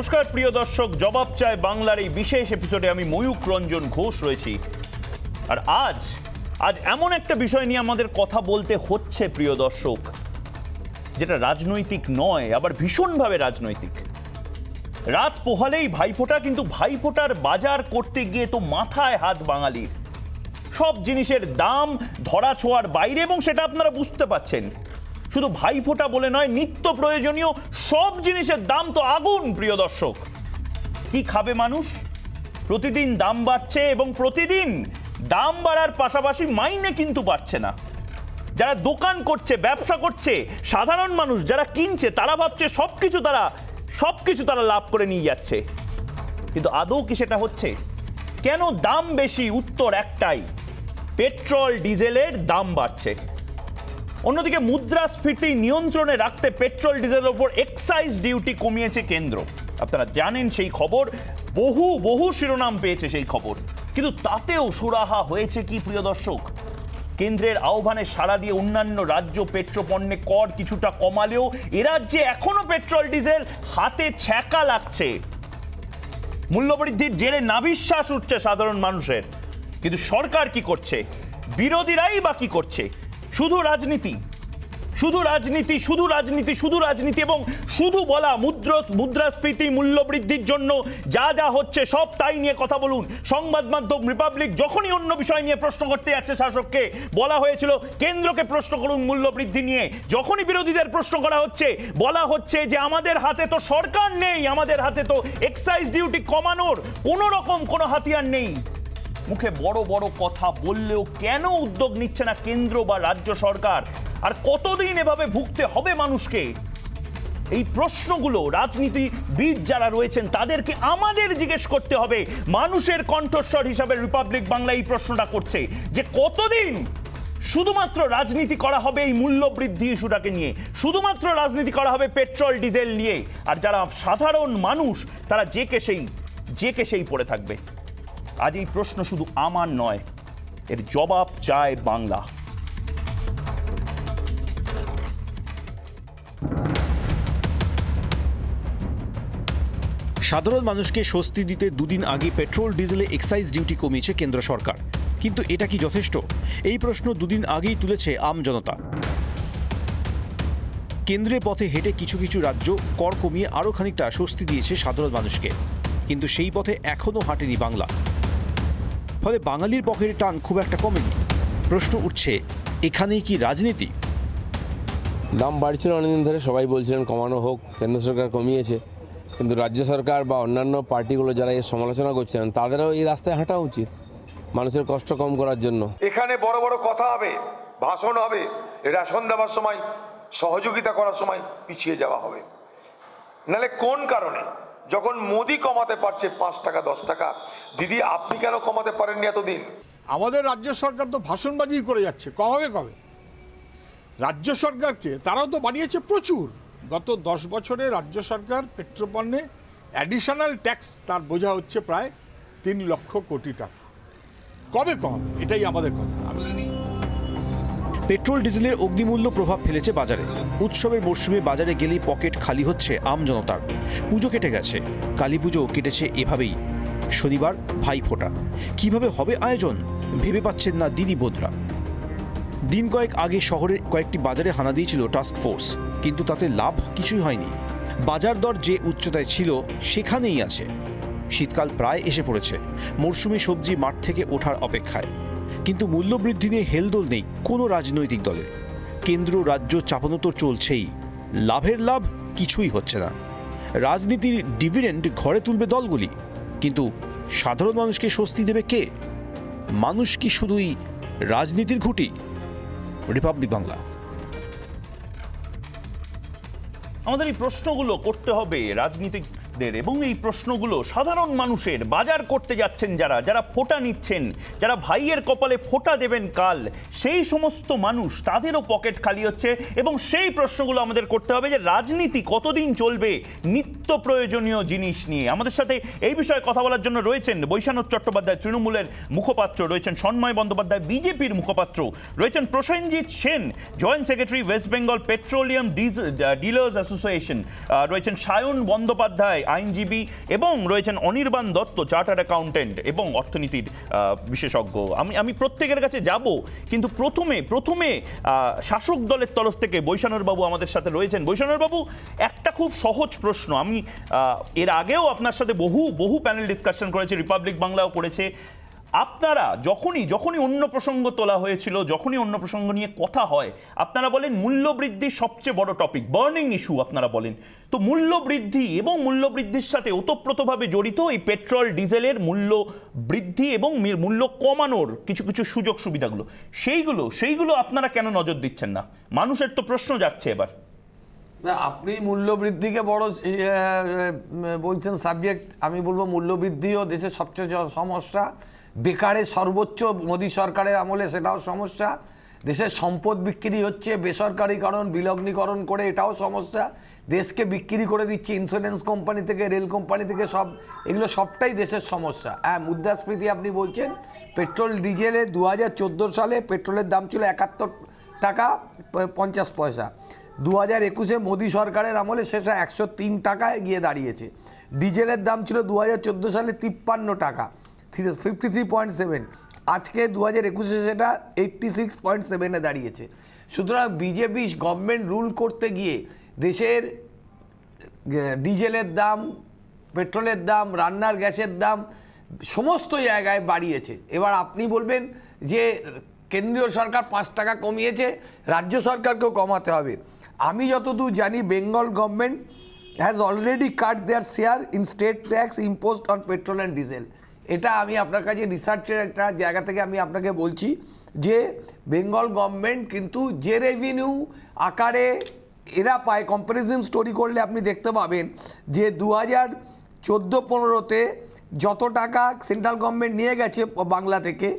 নমস্কার প্রিয় দর্শক, জবাব চায় বাংলার এই বিশেষ এপিসোডে আমি ময়ূক রঞ্জন ঘোষ রয়েছি। আর আজ এমন একটা বিষয় নিয়ে আমাদের কথা বলতে হচ্ছে প্রিয় দর্শক, যেটা রাজনৈতিক নয়, আবার ভীষণভাবে রাজনৈতিক। রাত পোহালেই ভাইফোঁটা, কিন্তু ভাইফোঁটার বাজার করতে গিয়ে তো মাথায় হাত বাঙালির। সব জিনিসের দাম ধরা ছোঁয়ার বাইরে, এবং সেটা আপনারা বুঝতে পাচ্ছেন। শুধু ভাইফোঁটা বলে নয়, নিত্য প্রয়োজনীয় সব জিনিসের দাম তো আগুন প্রিয় দর্শক। কি খাবে মানুষ? প্রতিদিন দাম বাড়ছে, এবং প্রতিদিন দাম বাড়ার পাশাপাশি মাইনে কিন্তু বাড়ছে না। যারা দোকান করছে, ব্যবসা করছে, সাধারণ মানুষ যারা কিনছে, তারা ভাবছে সবকিছু তারা লাভ করে নিয়ে যাচ্ছে। কিন্তু আদৌ কি সেটা হচ্ছে? কেন দাম বেশি? উত্তর একটাই, পেট্রোল ডিজেলের দাম বাড়ছে। অন্যদিকে মুদ্রাস্ফীতি নিয়ন্ত্রণে রাখতে পেট্রোল ডিজেলের উপর এক্সাইজ ডিউটি কমিয়েছে কেন্দ্র। আপনারা জানেন সেই খবর, বহু শিরোনাম পেয়েছে সেই খবর। কিন্তু তাতেও সুরাহা হয়েছে কি প্রিয় দর্শক? কেন্দ্রের আহ্বানে সাড়া দিয়ে অন্যান্য রাজ্য পেট্রোপণ্যে কর কিছুটা কমালেও এ রাজ্যে এখনো পেট্রোল ডিজেল হাতে ছ্যাঁকা লাগছে। মূল্যবৃদ্ধির জেরে নাভিশ্বাস উঠছে সাধারণ মানুষের। কিন্তু সরকার কি করছে? বিরোধীরাই বা কি করছে? শুধু রাজনীতি, এবং শুধু বলা মুদ্রাস্ফীতি, মূল্যবৃদ্ধির জন্য যা হচ্ছে সব তাই নিয়ে কথা বলুন। সংবাদ মাধ্যম রিপাবলিক যখনই অন্য বিষয় নিয়ে প্রশ্ন করতে যাচ্ছে শাসককে, বলা হয়েছিল কেন্দ্রকে প্রশ্ন করুন মূল্যবৃদ্ধি নিয়ে। যখনই বিরোধীদের প্রশ্ন করা হচ্ছে, বলা হচ্ছে যে আমাদের হাতে তো সরকার নেই, আমাদের হাতে তো এক্সাইজ ডিউটি কমানোর কোনো হাতিয়ার নেই। মুখে বড় বড় কথা বললেও কেন উদ্যোগ নিচ্ছে না কেন্দ্র বা রাজ্য সরকার? আর কতদিন এভাবে ভুগতে হবে মানুষকে? এই প্রশ্নগুলো রাজনীতিবিদ যারা রয়েছেন তাদেরকে আমাদের জিজ্ঞেস করতে হবে। মানুষের কণ্ঠস্বর হিসাবে রিপাবলিক বাংলা এই প্রশ্নটা করছে যে কতদিন শুধুমাত্র রাজনীতি করা হবে এই মূল্যবৃদ্ধি ইস্যুটাকে নিয়ে, শুধুমাত্র রাজনীতি করা হবে পেট্রোল ডিজেল নিয়ে, আর যারা সাধারণ মানুষ তারা যে কে সেই পড়ে থাকবে। আজ এই প্রশ্ন শুধু আমার নয়, এর জবাব চায় বাংলা। সাধারণ মানুষকে স্বস্তি দিতে দুদিন আগে পেট্রোল ডিজেলে এক্সাইজ ডিউটি কমিয়েছে কেন্দ্র সরকার। কিন্তু এটা কি যথেষ্ট? এই প্রশ্ন দুদিন আগেই তুলেছে আম জনতা। কেন্দ্রের পথে হেঁটে কিছু রাজ্য কর কমিয়ে আরও খানিকটা স্বস্তি দিয়েছে সাধারণ মানুষকে, কিন্তু সেই পথে এখনও হাঁটেনি বাংলা। ফলে বাঙালির পকেটে টান খুব একটা কমেনি। প্রশ্ন উঠছে, এখানেই কি রাজনীতি? দাম বাড়ছিল অনেকদিন ধরে, সবাই বলছিলেন কমানো হোক, কেন্দ্র সরকার কমিয়েছে। কিন্তু রাজ্য সরকার বা অন্যান্য পার্টিগুলো যারা এর সমালোচনা করছেন, তাদেরও এই রাস্তায় হাঁটা উচিত মানুষের কষ্ট কম করার জন্য। এখানে বড় বড় কথা হবে, ভাষণ হবে, রেশন দেওয়ার সময়, সহযোগিতা করার সময় পিছিয়ে যাওয়া হবে। নাহলে কোন কারণে যখন মোদি কমাতে পারছে 5 টাকা 10 টাকা, দিদি আপনি কেন কমাতে পারেননি এতদিন? আমাদের রাজ্য সরকার তো ভাষণবাজি করে যাচ্ছে, কমাবে কবে? রাজ্য সরকারকে তারাও তো বাড়িয়েছে প্রচুর। গত 10 বছরে রাজ্য সরকার পেট্রোপণ্যে অ্যাডিশনাল ট্যাক্স তার বোঝা হচ্ছে প্রায় 3 লক্ষ কোটি টাকা। কবে কমাবে? এটাই আমাদের কথা। পেট্রোল ডিজেলের অগ্নিমূল্য প্রভাব ফেলেছে বাজারে। উৎসবের মরশুমে বাজারে গেলেই পকেট খালি হচ্ছে আম জনতার। পুজো কেটে গেছে, কালী পুজো কেটেছে এভাবেই। শনিবার ভাইফোঁটা, কিভাবে হবে আয়োজন ভেবে পাচ্ছেন না দিদি বোধরা। দিন কয়েক আগে শহরের কয়েকটি বাজারে হানা দিয়েছিল টাস্ক ফোর্স, কিন্তু তাতে লাভ কিছুই হয়নি। বাজার দর যে উচ্চতায় ছিল সেখানেই আছে। শীতকাল প্রায় এসে পড়েছে, মরশুমি সবজি মাঠ থেকে ওঠার অপেক্ষায়। কিন্তু মূল্যবৃদ্ধি নিয়ে হেলদোল নেই কোনো রাজনৈতিক দলের। কেন্দ্র রাজ্য চাপানো তো চলছেই, লাভের লাভ কিছুই হচ্ছে না। রাজনীতির ডিভিডেন্ড ঘরে তুলবে দলগুলি, কিন্তু সাধারণ মানুষকে স্বস্তি দেবে কে? মানুষ কি শুধুই রাজনীতির ঘুঁটি? রিপাবলিক বাংলা। আমাদের এই প্রশ্নগুলো করতে হবে রাজনীতিকদের, এবং এই প্রশ্নগুলো সাধারণ মানুষের। বাজার করতে যাচ্ছেন যারা ফোঁটা নিচ্ছেন, যারা ভাইয়ের কপালে ফোঁটা দেবেন কাল, সেই সমস্ত মানুষ, তাদেরও পকেট খালি হচ্ছে। এবং সেই প্রশ্নগুলো আমাদের করতে হবে যে রাজনীতি কতদিন চলবে নিত্য প্রয়োজনীয় জিনিস নিয়ে। আমাদের সাথে এই বিষয়ে কথা বলার জন্য রয়েছেন বৈশানব চট্টোপাধ্যায়, তৃণমূলের মুখপাত্র, রয়েছেন সন্ময় বন্দ্যোপাধ্যায়, বিজেপির মুখপাত্র, রয়েছেন Prosenjit Sen, joint secretary West Bengal petroleum dealers association, রয়েছেন সায়ন বন্দ্যোপাধ্যায়, আইনজীবী, এবং রয়েছেন অনির্বাণ দত্ত, চার্টার্ড অ্যাকাউন্টেন্ট এবং অর্থনীতির বিশেষজ্ঞ। আমি প্রত্যেকের কাছে যাব, কিন্তু প্রথমে শাসক দলের তরফ থেকে বৈশানর বাবু আমাদের সাথে রয়েছেন। বৈশানর বাবু, একটা খুব সহজ প্রশ্ন। আমি এর আগেও আপনার সাথে বহু প্যানেল ডিসকাশন করেছি, রিপাবলিক বাংলাও করেছে। আপনারা যখনই অন্য প্রসঙ্গ তোলা হয়েছিল, যখনই অন্য প্রসঙ্গ নিয়ে কথা হয়, আপনারা বলেন মূল্যবৃদ্ধি সবচেয়ে বড় টপিক, বার্নিং ইস্যু আপনারা বলেন। তো মূল্যবৃদ্ধি এবং মূল্যবৃদ্ধির সাথে ওতপ্রোতভাবে জড়িত এই পেট্রোল ডিজেলের মূল্য বৃদ্ধি এবং মূল্য কমানোর কিছু সুযোগ সুবিধাগুলো, সেইগুলো আপনারা কেন নজর দিচ্ছেন না? মানুষের তো প্রশ্ন যাচ্ছে এবার। আপনি মূল্যবৃদ্ধিকে বড় বলছেন সাবজেক্ট, আমি বলবো মূল্যবৃদ্ধিও দেশের সবচেয়ে সমস্যা। বেকারের সর্বোচ্চ মোদী সরকারের আমলে সেটাও সমস্যা। দেশের সম্পদ বিক্রি হচ্ছে, বেসরকারীকরণ বিলগ্নীকরণ করে, এটাও সমস্যা। দেশকে বিক্রি করে দিচ্ছে ইন্স্যুরেন্স কোম্পানি থেকে, রেল কোম্পানি থেকে, এগুলো সবটাই দেশের সমস্যা। হ্যাঁ, মুদ্রাস্ফীতি আপনি বলছেন, পেট্রোল ডিজেলে 2014 সালে পেট্রোলের দাম ছিল 71 টাকা 50 পয়সা। 2021-এ মোদী সরকারের আমলে শেষে 103 টাকায় গিয়ে দাঁড়িয়েছে। ডিজেলের দাম ছিল 2014 সালে 53 টাকা, 53.7। আজকে 2021-এ সেটা 86.7-এ দাঁড়িয়েছে। সুতরাং বিজেপি গভর্নমেন্ট রুল করতে গিয়ে দেশের ডিজেলের দাম, পেট্রোলের দাম, রান্নার গ্যাসের দাম সমস্ত জায়গায় বাড়িয়েছে। এবার আপনি বলবেন যে কেন্দ্রীয় সরকার 5 টাকা কমিয়েছে, রাজ্য সরকারকেও কমাতে হবে। আমি যতদূর জানি, Bengal government has already cut their share in state tax imposed on petrol and diesel. এটা আমি আপনার কাছে রিসার্চের একটা জায়গা থেকে আমি আপনাকে বলছি যে বেঙ্গল গভর্নমেন্ট কিন্তু যে রেভিনিউ আকারে এরা পায়, কম্পারিজন স্টোরি করলে আপনি দেখতে পাবেন যে 2014-15-তে যত টাকা সেন্ট্রাল গভর্নমেন্ট নিয়ে গেছে বাংলা থেকে,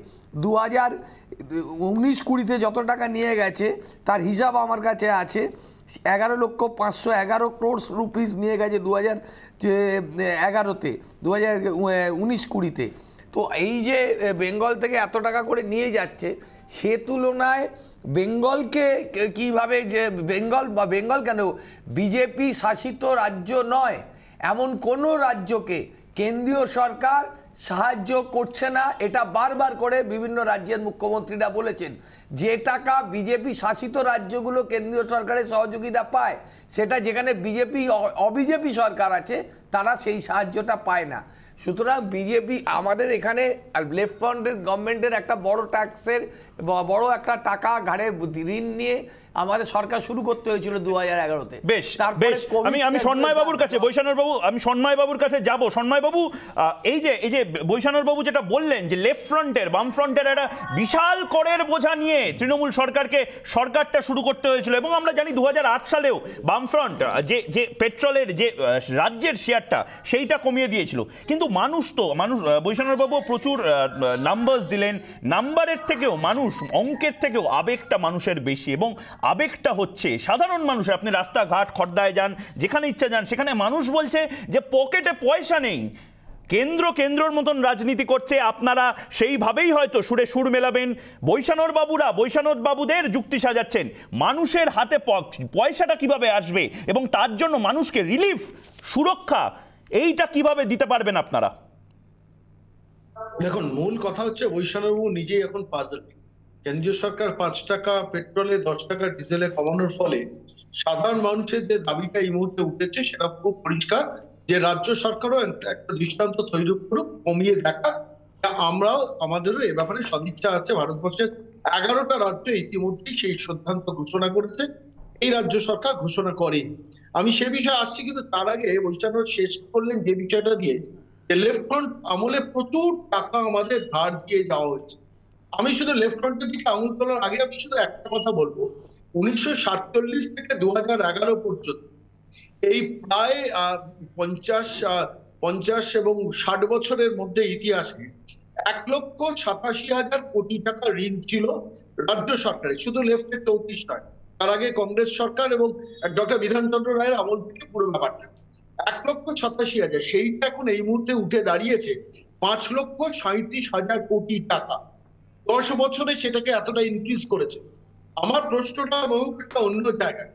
2019-20-তে যত টাকা নিয়ে গেছে তার হিসাব আমার কাছে আছে। 11,511 crore রুপিস নিয়ে গেছে 2011-তে, 2019-20-তে। তো এই যে বেঙ্গল থেকে এত টাকা করে নিয়ে যাচ্ছে, সে তুলনায় বেঙ্গলকে কিভাবে, যে বেঙ্গল কেন বিজেপি শাসিত রাজ্য নয়, এমন কোনো রাজ্যকে কেন্দ্রীয় সরকার সাহায্য করছে না। এটা বারবার করে বিভিন্ন রাজ্যের মুখ্যমন্ত্রীরা বলেছেন। যে টাকা বিজেপি শাসিত রাজ্যগুলো কেন্দ্রীয় সরকারের সহযোগিতা পায়, সেটা যেখানে অবিজেপি সরকার আছে তারা সেই সাহায্যটা পায় না। সুতরাং বিজেপি আমাদের এখানে লেফট ফ্রন্টের গভর্নমেন্টের একটা বড় ট্যাক্সের বড় একটা টাকা ঘাড়ে ঋণ নিয়ে আমাদের সরকার শুরু করতে হয়েছিল 2011-তে। বেশ, আমি সন্ময় বাবুর কাছে, বৈশানর বাবু, আমি সন্ময় বাবুর কাছে যাব। সন্ময় বাবু, এই যে বৈশানর বাবু যেটা বললেন যে লেফট ফ্রন্টের, বাম ফ্রন্টের একটা বিশাল করের বোঝা নিয়ে তৃণমূল সরকারটা শুরু করতে হয়েছিল, এবং আমরা জানি 2008 সালেও বামফ্রন্ট যে পেট্রোলের যে রাজ্যের শেয়ারটা সেইটা কমিয়ে দিয়েছিল। কিন্তু মানুষ বৈশানর বাবু প্রচুর নাম্বারস দিলেন, নাম্বারের থেকেও অঙ্কের থেকেও আবেগটা মানুষের বেশি, এবং আবেগটা হচ্ছে সাধারণ মানুষের। আপনি রাস্তাঘাট, খড়দায় যান, যেখানে ইচ্ছা যান, সেখানে মানুষ বলছে যে পকেটে পয়সা নেই, কেন্দ্রের মতন রাজনীতি করছে। আপনারা সেইভাবেই হয়তো সুরে সুর মেলাবেন। বৈশানর বাবুদের যুক্তি সাজাচ্ছেন, মানুষের হাতে পয়সাটা কিভাবে আসবে এবং তার জন্য মানুষকে রিলিফ, সুরক্ষা, এইটা কিভাবে দিতে পারবেন আপনারা? দেখুন, মূল কথা হচ্ছে বৈশানবাবু নিজেই এখন পাজল। কেন্দ্রীয় সরকার 5 টাকা পেট্রোলে, 10 টাকা ডিজেলে কমানোর ফলে সাধারণ মানুষের যে দাবিটা এই মুহূর্তে উঠেছে সেটা খুব পরিষ্কার, যে রাজ্য সরকারও একটা দৃষ্টান্ত তৈরি করুক, কমিয়ে দেখা। আমরাও, আমাদেরও এ ব্যাপারে সদিচ্ছা আছে। ভারতবর্ষের 11টা রাজ্য ইতিমধ্যেই সেই সিদ্ধান্ত ঘোষণা করেছে, এই রাজ্য সরকার ঘোষণা করে। আমি সে বিষয়ে আসছি, কিন্তু তার আগে বৈশানবাবু শেষ করলেন যে বিষয়টা দিয়ে, লেফট ফ্রন্ট আমলে প্রচুর টাকা আমাদের ধার দিয়ে যাওয়া হয়েছে। আমি শুধু লেফট ফ্রন্টের দিকে আঙুল তোলার আগে আমি শুধু একটা কথা বলবো, 1947 থেকে 2011 পর্যন্ত এই প্রায় 50 এবং 60 বছরের মধ্যে ইতিহাসে 1,87,000 কোটি টাকা ঋণ ছিল রাজ্য সরকারের, শুধু লেফটের 34 নয়, তার আগে কংগ্রেস সরকার এবং ডক্টর বিধানচন্দ্র রায়ের আমল থেকে পুরো ব্যাপারটা 1,87,000। সেইটা এখন এই মুহূর্তে উঠে দাঁড়িয়েছে 5,37,000 কোটি টাকা। 10 বছরে সেটাকে এতটা ইনক্রিজ করেছে। আমার প্রশ্নটা একটা অন্য জায়গায়,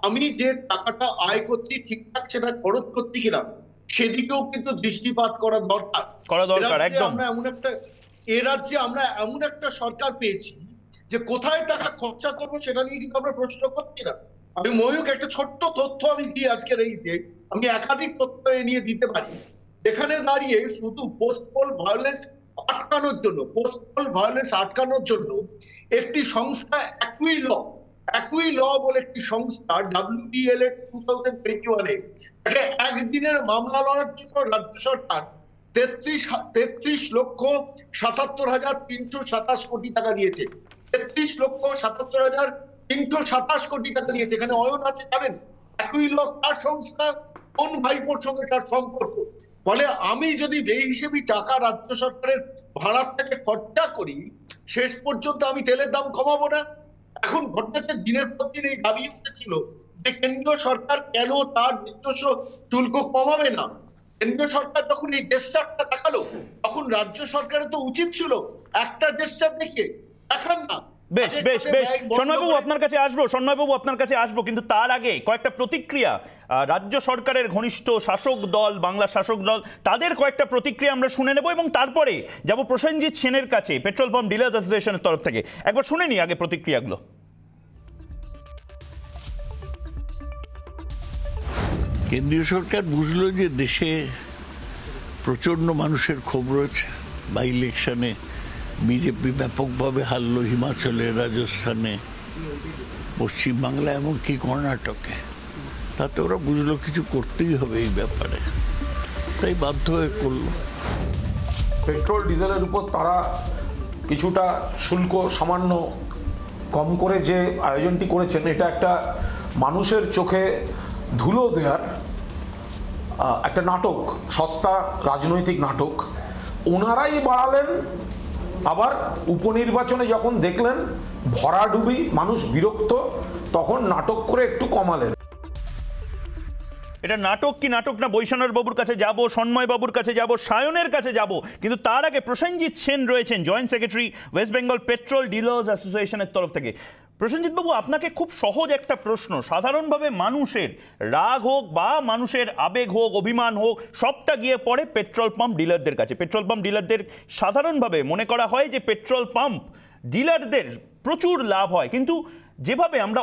আমি যে টাকাটা আয় করছি ঠিকঠাক সেটা খরচ করছি কিনা, সেদিকেও কিন্তু দৃষ্টিপাত করা দরকার। একদম। এ রাজ্যে আমরা এমন একটা সরকার পেয়েছি যে কোথায় টাকা খরচা করবো সেটা নিয়ে কিন্তু আমরা প্রশ্ন করছি না। আমি ময়ূক একটা ছোট্ট তথ্য আমি দিই আজকের এইতে, আমি একাধিক তথ্য এ নিয়ে দিতে পারি। এখানে দাঁড়িয়ে শুধু পোস্টপোল ভায়োলেন্স আটকানোর জন্য একটি সংস্থা একই ল বলে একটি সংস্থা WDL 2021 তাকে একদিনের মামলা লড়ার জন্য রাজ্য সরকার 33,77,327 কোটি টাকা দিয়েছে। 33,77,327 কোটি টাকা দিয়েছে। এখানে অয়ন আছে জানেন, একই ল কার সংস্থা, কোন ভাইপোর সঙ্গে তার সম্পর্ক। ফলে আমি যদি বেহিসেবি টাকা রাজ্য সরকারের ভাড়ার থেকে খরচা করি, শেষ পর্যন্ত আমি তেলের দাম কমাবো না। এখন ঘটনাটা দিনের পর দিন এই দাবি উঠেছিল যে কেন্দ্রীয় সরকার কেন তার নিজস্ব শুল্ক কমাবে না। কেন্দ্রীয় সরকার যখন এই জেস্চারটা দেখালো, তখন রাজ্য সরকারের তো উচিত ছিল একটা জেস্চার দেখে দেখান না। বেশ বেশ বেশ সন্ময়বাবু আপনার কাছে আসবো কিন্তু তার আগে কয়েকটা প্রতিক্রিয়া রাজ্য সরকারের ঘনিষ্ঠ শাসক দল, বাংলা শাসক দল, তাদের কয়েকটা প্রতিক্রিয়া আমরা শুনে নেব এবং তারপরে যাব প্রসেনজিৎ সেনের কাছে পেট্রোল পাম্প ডিলার্স অ্যাসোসিয়েশনের তরফ থেকে। একবার শুনে নি আগে প্রতিক্রিয়াগুলো। কেন্দ্রীয় সরকার বুঝলো যে দেশে প্রচণ্ড মানুষের ক্ষোভ রয়েছে। বাই ইলেকশনে বিজেপি ব্যাপকভাবে হারল হিমাচলে, রাজস্থানে, পশ্চিমবাংলা, এমনকি কর্ণাটকে। তাতে ওরা বুঝলো কিছু করতেই হবে এই ব্যাপারে, তাই বাধ্য হয়ে করলো। পেট্রোল ডিজেলের উপর তারা কিছুটা শুল্ক সামান্য কম করে যে আয়োজনটি করেছেন, এটা একটা মানুষের চোখে ধুলো দেওয়ার একটা নাটক, সস্তা রাজনৈতিক নাটক। ওনারাই বাড়ালেন, আবার উপনির্বাচনে যখন দেখলেন ভরাডুবি, মানুষ বিরক্ত, তখন নাটক করে একটু কমালেন। এটা নাটক কি নাটক না, বৈষ্ণব বাবুর কাছে যাব, সন্ময় বাবুর কাছে যাব, সায়নের কাছে যাব, কিন্তু তার আগে প্রসেনজিৎ সেন রয়েছেন, joint secretary West Bengal petrol dealers অ্যাসোসিয়েশনের তরফ থেকে। প্রসেনজিৎ বাবু, আপনাকে খুব সহজ একটা প্রশ্ন। সাধারণভাবে মানুষের রাগ হোক বা মানুষের আবেগ হোক, অভিমান হোক, সবটা গিয়ে পড়ে পেট্রোল পাম্প ডিলারদের কাছে। পেট্রোল পাম্প ডিলারদের সাধারণভাবে মনে করা হয় যে পেট্রোল পাম্প ডিলারদের প্রচুর লাভ হয়, কিন্তু যেভাবে আমরা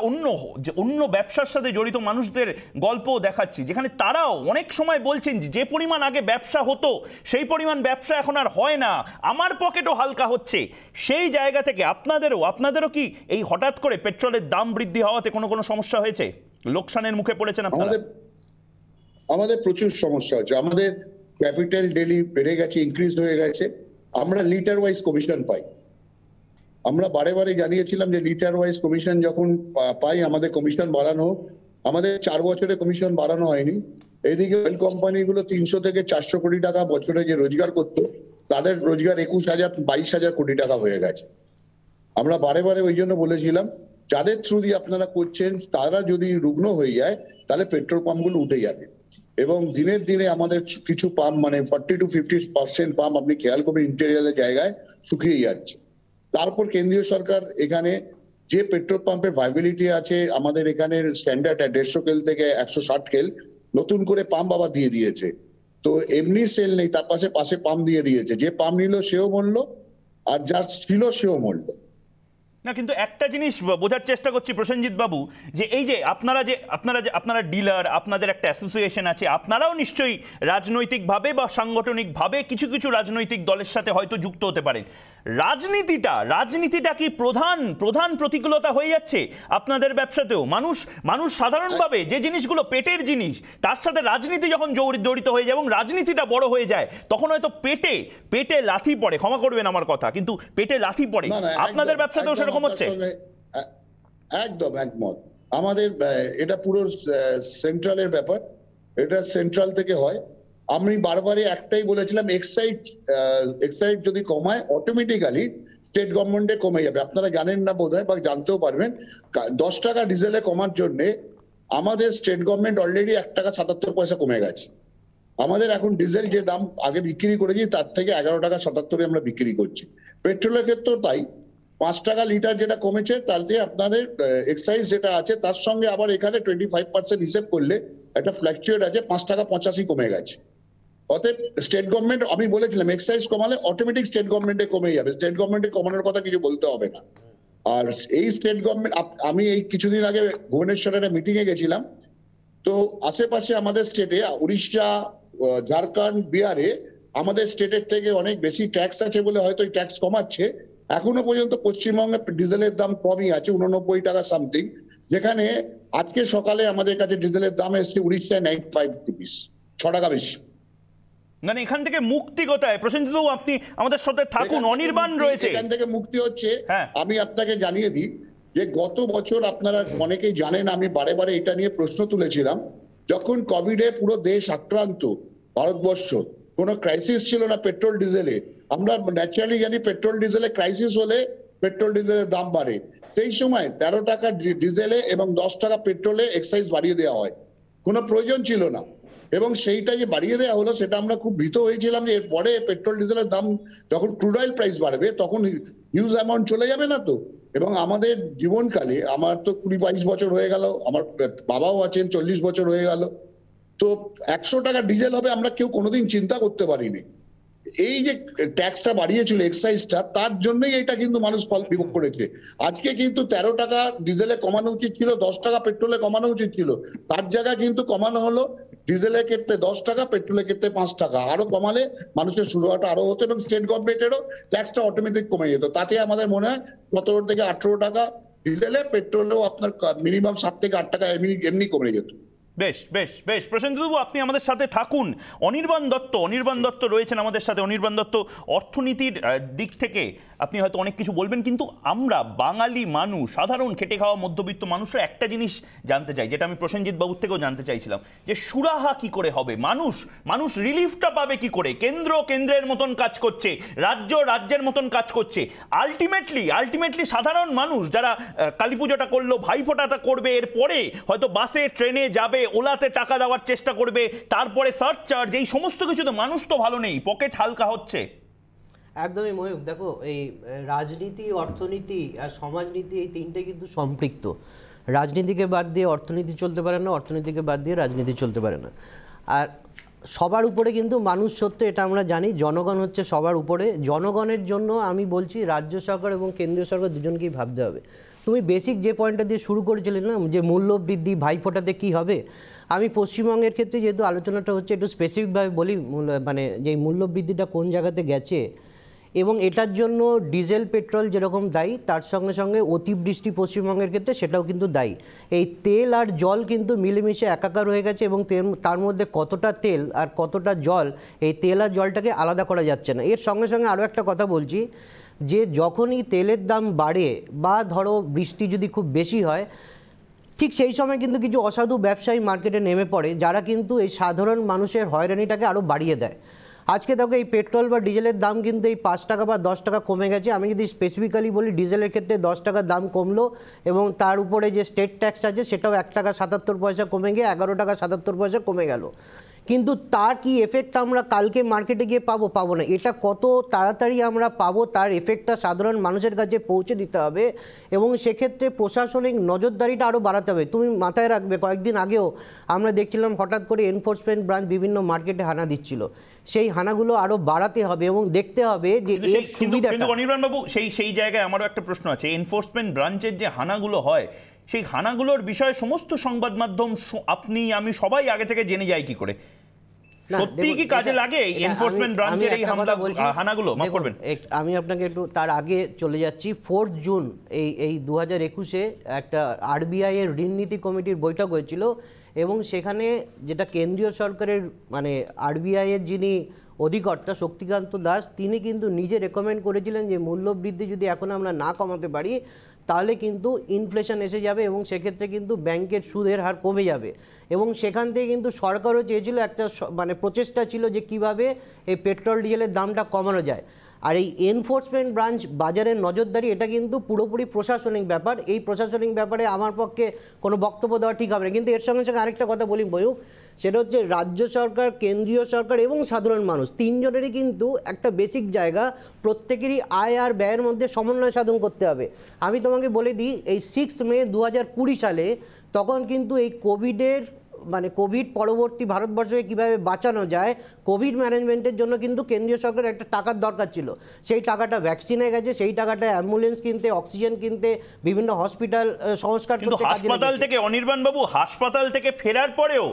অন্য ব্যবসার সাথে জড়িত মানুষদের গল্প দেখাচ্ছি, যেখানে তারাও অনেক সময় বলছেন যে পরিমাণ আগে ব্যবসা হতো সেই পরিমাণ ব্যবসা এখন আর হয় না, আমার পকেটও হালকা হচ্ছে, সেই জায়গা থেকে আপনাদেরও কি এই হঠাৎ করে পেট্রোলের দাম বৃদ্ধি হওয়াতে কোনো সমস্যা হয়েছে? লোকসানের মুখে পড়েছেন আপনারা? আমাদের প্রচুর সমস্যা হচ্ছে। আমাদের ক্যাপিটাল ডেলি বেড়ে গেছে, ইনক্রিজ হয়ে গেছে। আমরা লিটার ওয়াইজ কমিশন পাই। আমরা বারে বারে জানিয়েছিলাম যে লিটার ওয়াইজ কমিশন যখন পাই আমাদের কমিশন বাড়ানো হোক। আমাদের 4 বছরে কমিশন বাড়ানো হয়নি। এইদিকে অয়েল কোম্পানিগুলো 300 থেকে 400 কোটি টাকা বছরে যে রোজগার করতো, তাদের রোজগার 21,000-22,000 কোটি টাকা হয়ে গেছে। আমরা বারে বারে ওই জন্য বলেছিলাম যাদের থ্রু দিয়ে আপনারা করছেন তারা যদি রুগ্ন হয়ে যায় তাহলে পেট্রোল পাম্পগুলো উঠে যাবে। এবং দিনের দিনে আমাদের কিছু পাম্প, মানে 40 to 50% পাম্প আপনি খেয়াল করবেন ইন্টেরিয়ালের জায়গায় শুকিয়ে যাচ্ছে। তারপর কেন্দ্রীয় সরকার এখানে যে পেট্রোল পাম্পের ভাইবিলিটি আছে, আমাদের এখানে স্ট্যান্ডার্ড 150 কেল থেকে 160 কেল নতুন করে পাম্প আবার দিয়ে দিয়েছে। তো এমনি সেল নেই, তার পাশে পাম্প দিয়ে দিয়েছে। যে পাম্প নিল সেও মরল, আর যার ছিল সেও মরল। না, কিন্তু একটা জিনিস বোঝার চেষ্টা করছি প্রসেনজিৎ বাবু, যে এই যে আপনারা ডিলার, আপনাদের একটা অ্যাসোসিয়েশন আছে, আপনারাও নিশ্চয়ই রাজনৈতিকভাবে বা সাংগঠনিকভাবে কিছু রাজনৈতিক দলের সাথে হয়তো যুক্ত হতে পারেন। রাজনীতিটা কি প্রধান প্রতিকূলতা হয়ে যাচ্ছে আপনাদের ব্যবসাতেও? মানুষ সাধারণভাবে যে জিনিসগুলো পেটের জিনিস, তার সাথে রাজনীতি যখন জড়িত হয়ে যায় এবং রাজনীতিটা বড় হয়ে যায়, তখন হয়তো পেটে লাথি পড়ে। ক্ষমা করবেন আমার কথা, কিন্তু পেটে লাথি পড়ে। আপনাদের ব্যবসাতেও সেরকম হচ্ছে? একদম একমত। আমাদের এটা পুরো সেন্ট্রালের ব্যাপার, এটা সেন্ট্রাল থেকে হয়। আমি বারবারই একটাই বলেছিলাম, এক্সাইজ যদি কমায় অটোমেটিক্যালি স্টেট গভর্নমেন্টে কমে যাবে। আপনারা জানেন না বোধহয়, বা জানতেও পারবেন। 10 টাকা ডিজেলে কমার জন্য আমাদের স্টেট গভর্নমেন্ট অলরেডি 1 টাকা 77 পয়সা কমে গেছে। আমাদের এখন ডিজেল যে দাম আগে বিক্রি করেছি তার থেকে 11 টাকা 77 আমরা বিক্রি করছি। পেট্রোলের ক্ষেত্রেও তাই, 5 টাকা লিটার যেটা কমেছে, তাতে আপনাদের এক্সাইজ যেটা আছে তার সঙ্গে আবার এখানে 25% হিসেব করলে একটা ফ্ল্যাকচুয়েট আছে, 5 টাকা 85 কমে গেছে। অতএব স্টেট গভর্নমেন্ট, আমি বলেছিলাম এক্সাইজ কমালে অটোমেটিক স্টেট গভর্নমেন্টে কমে যাবে, স্টেট গভর্নমেন্টে কমানোর কথা কিছু বলতে হবে না। আর এই স্টেট গভর্নমেন্ট, আমি এই কিছুদিন আগে ভুবনেশ্বরের মিটিং এ গেছিলাম, তো আশেপাশে আমাদের স্টেটে উড়িষ্যা, ঝাড়খণ্ড, বিহারে আমাদের স্টেটের থেকে অনেক বেশি ট্যাক্স আছে বলে হয়তো এই ট্যাক্স কমাচ্ছে। এখনো পর্যন্ত পশ্চিমবঙ্গে ডিজেলের দাম কমই আছে, 89 টাকা সামথিং, যেখানে আজকে সকালে আমাদের কাছে ডিজেলের দাম এসছে উড়িষ্যায় 95 রুপিস, 6 টাকা বেশি। মানে এখান থেকে মুক্তি কোথায়? প্রসেনজিৎ বাবু আপনি আমাদের সাথে থাকুন, অনির্বাণ রয়েছে। এখান থেকে মুক্তি হচ্ছে, আমি আপনাকে জানিয়ে দিই যে গত বছর আপনারা অনেকেই জানেন, আমি বারে বারে এটা নিয়ে প্রশ্ন তুলেছিলাম, যখন কোভিডে পুরো দেশ আক্রান্ত, ভারতবর্ষ কোনো ক্রাইসিস ছিল না পেট্রোল ডিজেলে, আমরা ন্যাচারালি জানি পেট্রোল ডিজেলে ক্রাইসিস হলে পেট্রোল ডিজেলের দাম বাড়ে। সেই সময় 13 টাকা ডিজেলে এবং 10 টাকা পেট্রোলে এক্সাইজ বাড়িয়ে দেওয়া হয়, কোনো প্রয়োজন ছিল না। এবং সেইটা যে বাড়িয়ে দেওয়া হলো সেটা আমরা খুব ভীত হয়েছিলাম যে এরপরে পেট্রোল ডিজেলের দাম যখন ক্রুড অয়েল প্রাইস বাড়বে তখন হিউজ অ্যামাউন্ট চলে যাবে না তো। এবং আমাদের জীবনকালে, আমার তো 20-22 বছর হয়ে গেল, আমার বাবাও আছেন 40 বছর হয়ে গেল, তো 100 টাকা ডিজেল হবে আমরা কেউ কোনোদিন চিন্তা করতে পারিনি। এই যে ট্যাক্সটা বাড়িয়েছিল এক্সাইজটা, তার জন্যই এটা কিন্তু মানুষ ফল বিভোগ করেছে। আজকে কিন্তু 13 টাকা ডিজেলে কমানো উচিত ছিল, 10 টাকা পেট্রোলে কমানো উচিত ছিল, তার জায়গায় কিন্তু কমানো হলো ডিজেলের ক্ষেত্রে 10 টাকা, পেট্রোলের ক্ষেত্রে 5 টাকা। আরো কমালে মানুষের সুবিধাটা আরো হতো এবং স্টেট গভর্নমেন্টেরও ট্যাক্সটা অটোমেটিক কমে যেত। তাতে আমাদের মনে হয় 17 থেকে 18 টাকা ডিজেলে, পেট্রোলেও আপনার মিনিমাম 7 থেকে 8 টাকা এমনি কমে যেত। বেশ বেশ বেশ প্রসেনজিৎবাবু আপনি আমাদের সাথে থাকুন। অনির্বাণ দত্ত রয়েছেন আমাদের সাথে। অনির্বাণ দত্ত, অর্থনীতির দিক থেকে আপনি হয়তো অনেক কিছু বলবেন, কিন্তু আমরা বাঙালি মানুষ, সাধারণ খেটে খাওয়া মধ্যবিত্ত মানুষরা একটা জিনিস জানতে চাই, যেটা আমি প্রসেনজিৎ বাবুর থেকেও জানতে চাইছিলাম, যে সুরাহা কি করে হবে, মানুষ রিলিফটা পাবে কি করে? কেন্দ্রের মতন কাজ করছে, রাজ্যের মতন কাজ করছে, আলটিমেটলি সাধারণ মানুষ যারা কালী পুজোটা করলো, ভাইফোঁটাটা করবে, এরপরে হয়তো বাসে ট্রেনে যাবে, ওলাতে টাকা দেওয়ার চেষ্টা করবে, তারপরে সারচার্জ, এই সমস্ত কিছুতে মানুষ তো ভালো নেই, পকেট হালকা হচ্ছে। একদমই ময়ূক, দেখো এই রাজনীতি, অর্থনীতি আর সমাজনীতি এই তিনটে কিন্তু সম্পৃক্ত। রাজনীতিকে বাদ দিয়ে অর্থনীতি চলতে পারে না, অর্থনীতিকে বাদ দিয়ে রাজনীতি চলতে পারে না। আর সবার উপরে কিন্তু মানুষ সত্য, এটা আমরা জানি, জনগণ হচ্ছে সবার উপরে। জনগণের জন্য আমি বলছি রাজ্য সরকার এবং কেন্দ্রীয় সরকার দুজনকেই ভাবতে হবে। তুমি বেসিক যে পয়েন্টটা দিয়ে শুরু করেছিলে না, যে মূল্যবৃদ্ধি, ভাইফোঁটাতে কী হবে, আমি পশ্চিমবঙ্গের ক্ষেত্রে যেহেতু আলোচনাটা হচ্ছে একটু স্পেসিফিকভাবে বলি, মানে যে মূল্যবৃদ্ধিটা কোন জায়গাতে গেছে এবং এটার জন্য ডিজেল, পেট্রোল যেরকম দায়ী, তার সঙ্গে সঙ্গে অতিবৃষ্টি পশ্চিমবঙ্গের ক্ষেত্রে সেটাও কিন্তু দায়ী। এই তেল আর জল কিন্তু মিলেমিশে একাকার হয়ে গেছে এবং তার মধ্যে কতটা তেল আর কতটা জল, এই তেল আর জলটাকে আলাদা করা যাচ্ছে না। এর সঙ্গে সঙ্গে আরও একটা কথা বলছি, যে যখনই তেলের দাম বাড়ে বা ধরো বৃষ্টি যদি খুব বেশি হয়, ঠিক সেই সময় কিন্তু কিছু অসাধু ব্যবসায়ী মার্কেটে নেমে পড়ে, যারা কিন্তু এই সাধারণ মানুষের হয়রানিটাকে আরও বাড়িয়ে দেয়। আজকে দেখো এই পেট্রোল বা ডিজেলের দাম কিন্তু এই 5 টাকা বা 10 টাকা কমে গেছে। আমি যদি স্পেসিফিক্যালি বলি, ডিজেলের ক্ষেত্রে 10 টাকা দাম কমলো এবং তার উপরে যে স্টেট ট্যাক্স আছে সেটাও 1 টাকা 77 পয়সা কমে গিয়ে 11 টাকা 77 পয়সা কমে গেল। কিন্তু তার কি এফেক্ট আমরা কালকে মার্কেটে গিয়ে পাবো না। এটা কত তাড়াতাড়ি আমরা পাবো তার এফেক্টটা সাধারণ মানুষের কাছে পৌঁছে দিতে হবে এবং সেক্ষেত্রে প্রশাসনিক নজরদারিটা আরও বাড়াতে হবে। তুমি মাথায় রাখবে, কয়েকদিন আগেও আমরা দেখছিলাম হঠাৎ করে এনফোর্সমেন্ট ব্রাঞ্চ বিভিন্ন মার্কেটে হানা দিচ্ছিল। সেই হানাগুলো আরও বাড়াতে হবে এবং দেখতে হবে যে এর সুবিধা। কিন্তু অনির্বাণ বাবু, সেই জায়গায় আমারও একটা প্রশ্ন আছে। এনফোর্সমেন্ট ব্রাঞ্চের যে হানাগুলো হয়, সেই হানাগুলোর বিষয়ে সমস্ত সংবাদ মাধ্যম, আপনি, আমি সবাই আগে থেকে জেনে যাই কি করে? সত্যি কি কাজে লাগে এনফোর্সমেন্ট ব্রাঞ্চের এই হানাগুলো? মাফ করবেন, আমি আপনাকে একটু তার আগে চলে যাচ্ছি। 4 জুন এই 2021-এ একটা আরবিআই এর ঋণ নীতি কমিটির বৈঠক হয়েছিল এবং সেখানে যেটা কেন্দ্রীয় সরকারের মানে আরবিআই এর যিনি অধিকর্তা শক্তিকান্ত দাস, তিনি কিন্তু নিজে রেকমেন্ড করেছিলেন যে মূল্যবৃদ্ধি যদি এখন আমরা না কমাতে পারি তাহলে কিন্তু ইনফ্লেশন এসে যাবে এবং সেক্ষেত্রে কিন্তু ব্যাংকের সুদের হার কমে যাবে। এবং সেখান থেকে কিন্তু সরকারও চেয়েছিল, একটা মানে প্রচেষ্টা ছিল যে কিভাবে এই পেট্রোল ডিজেলের দামটা কমানো যায়। আর এই এনফোর্সমেন্ট ব্রাঞ্চ বাজারের নজরদারি, এটা কিন্তু পুরোপুরি প্রশাসনিক ব্যাপার। এই প্রশাসনিক ব্যাপারে আমার পক্ষে কোনো বক্তব্য দেওয়া ঠিক হবে না। কিন্তু এর সঙ্গে সঙ্গে আরেকটা কথা বলি ময়ূক, সেটা হচ্ছে রাজ্য সরকার, কেন্দ্রীয় সরকার এবং সাধারণ মানুষ তিনজনেরই কিন্তু একটা বেসিক জায়গা, প্রত্যেকেরই আয় আর ব্যয়ের মধ্যে সমন্বয় সাধন করতে হবে। আমি তোমাকে বলে দিই, এই 6 মে 2020 সালে তখন কিন্তু এই কোভিডের মানে কোভিড পরবর্তী ভারতবর্ষকে কীভাবে বাঁচানো যায়, কোভিড ম্যানেজমেন্টের জন্য কিন্তু কেন্দ্রীয় সরকারের একটা টাকার দরকার ছিল। সেই টাকাটা ভ্যাকসিনে গেছে, সেই টাকাটা অ্যাম্বুলেন্স কিনতে, অক্সিজেন কিনতে, বিভিন্ন হসপিটাল সংস্কার কিন্তু হাসপাতাল থেকে, অনির্বাণ বাবু, হাসপাতাল থেকে ফেরার পরেও,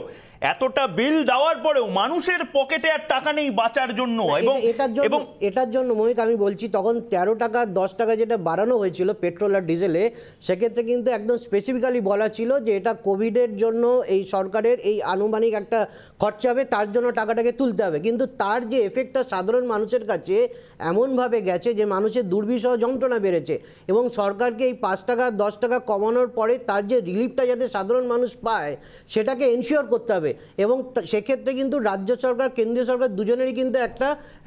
এতটা বিল দেওয়ার পরেও মানুষের পকেটে আর টাকা নেই বাঁচার জন্য। এবং এটার জন্য মহিক আমি বলছি, তখন 13 টাকা 10 টাকা যেটা বাড়ানো হয়েছিল পেট্রোল আর ডিজেলে, সেক্ষেত্রে কিন্তু একদম স্পেসিফিক্যালি বলা ছিল যে এটা কোভিডের জন্য এই সরকারের এই আনুমানিক একটা খরচা হবে, তার জন্য টাকাটাকে তুলতে হবে। কিন্তু তার যে এফেক্টটা সাধারণ মানুষের কাছে এমনভাবে গেছে যে মানুষের দুর্বিষহ যন্ত্রণা বেড়েছে, এবং সরকারকে এই 5 টাকা 10 টাকা কমানোর পরে তার যে রিলিফটা যাতে সাধারণ মানুষ পায় সেটাকে এনশিওর করতে হবে। এবং সেক্ষেত্রে কিন্তু রাজ্য সরকার কেন্দ্রীয় সরকার দুজনেরই কিন্তু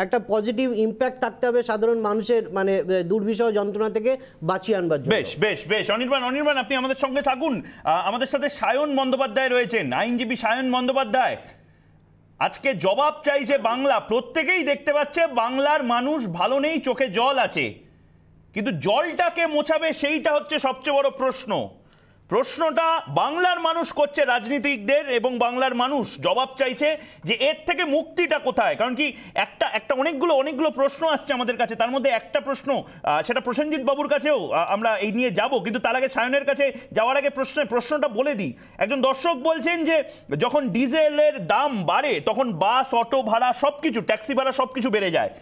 একটা পজিটিভ ইম্প্যাক্ট থাকতে হবে সাধারণ মানুষের মানে দুর্বিষহ যন্ত্রণা থেকে বাঁচিয়ে আনবার জন্য। বেশ বেশ বেশ অনির্বাণ আপনি আমাদের সঙ্গে থাকুন। আমাদের সাথে সায়ন বন্দ্যোপাধ্যায় রয়েছেন, আইনজীবী সায়ন বন্দ্যোপাধ্যায়। আজকে জবাব চাইছে বাংলা, প্রত্যেকেই দেখতে পাচ্ছে বাংলার মানুষ ভালো নেই, চোখে জল আছে, কিন্তু জলটাকে মোছাবে সেইটা হচ্ছে সবচেয়ে বড় প্রশ্ন। প্রশ্নটা বাংলার মানুষ করছে রাজনীতিকদের, এবং বাংলার মানুষ জবাব চাইছে যে এর থেকে মুক্তিটা কোথায়। কারণ কি একটা অনেকগুলো প্রশ্ন আসছে আমাদের কাছে, তার মধ্যে একটা প্রশ্ন, সেটা প্রসেনজিৎ বাবুর কাছেও আমরা এই নিয়ে যাব, কিন্তু তার আগে সায়নের কাছে যাওয়ার আগে প্রশ্নটা বলে দিই। একজন দর্শক বলছেন যে যখন ডিজেলের দাম বাড়ে তখন বাস, অটো ভাড়া সবকিছু, ট্যাক্সি ভাড়া সবকিছু বেড়ে যায়,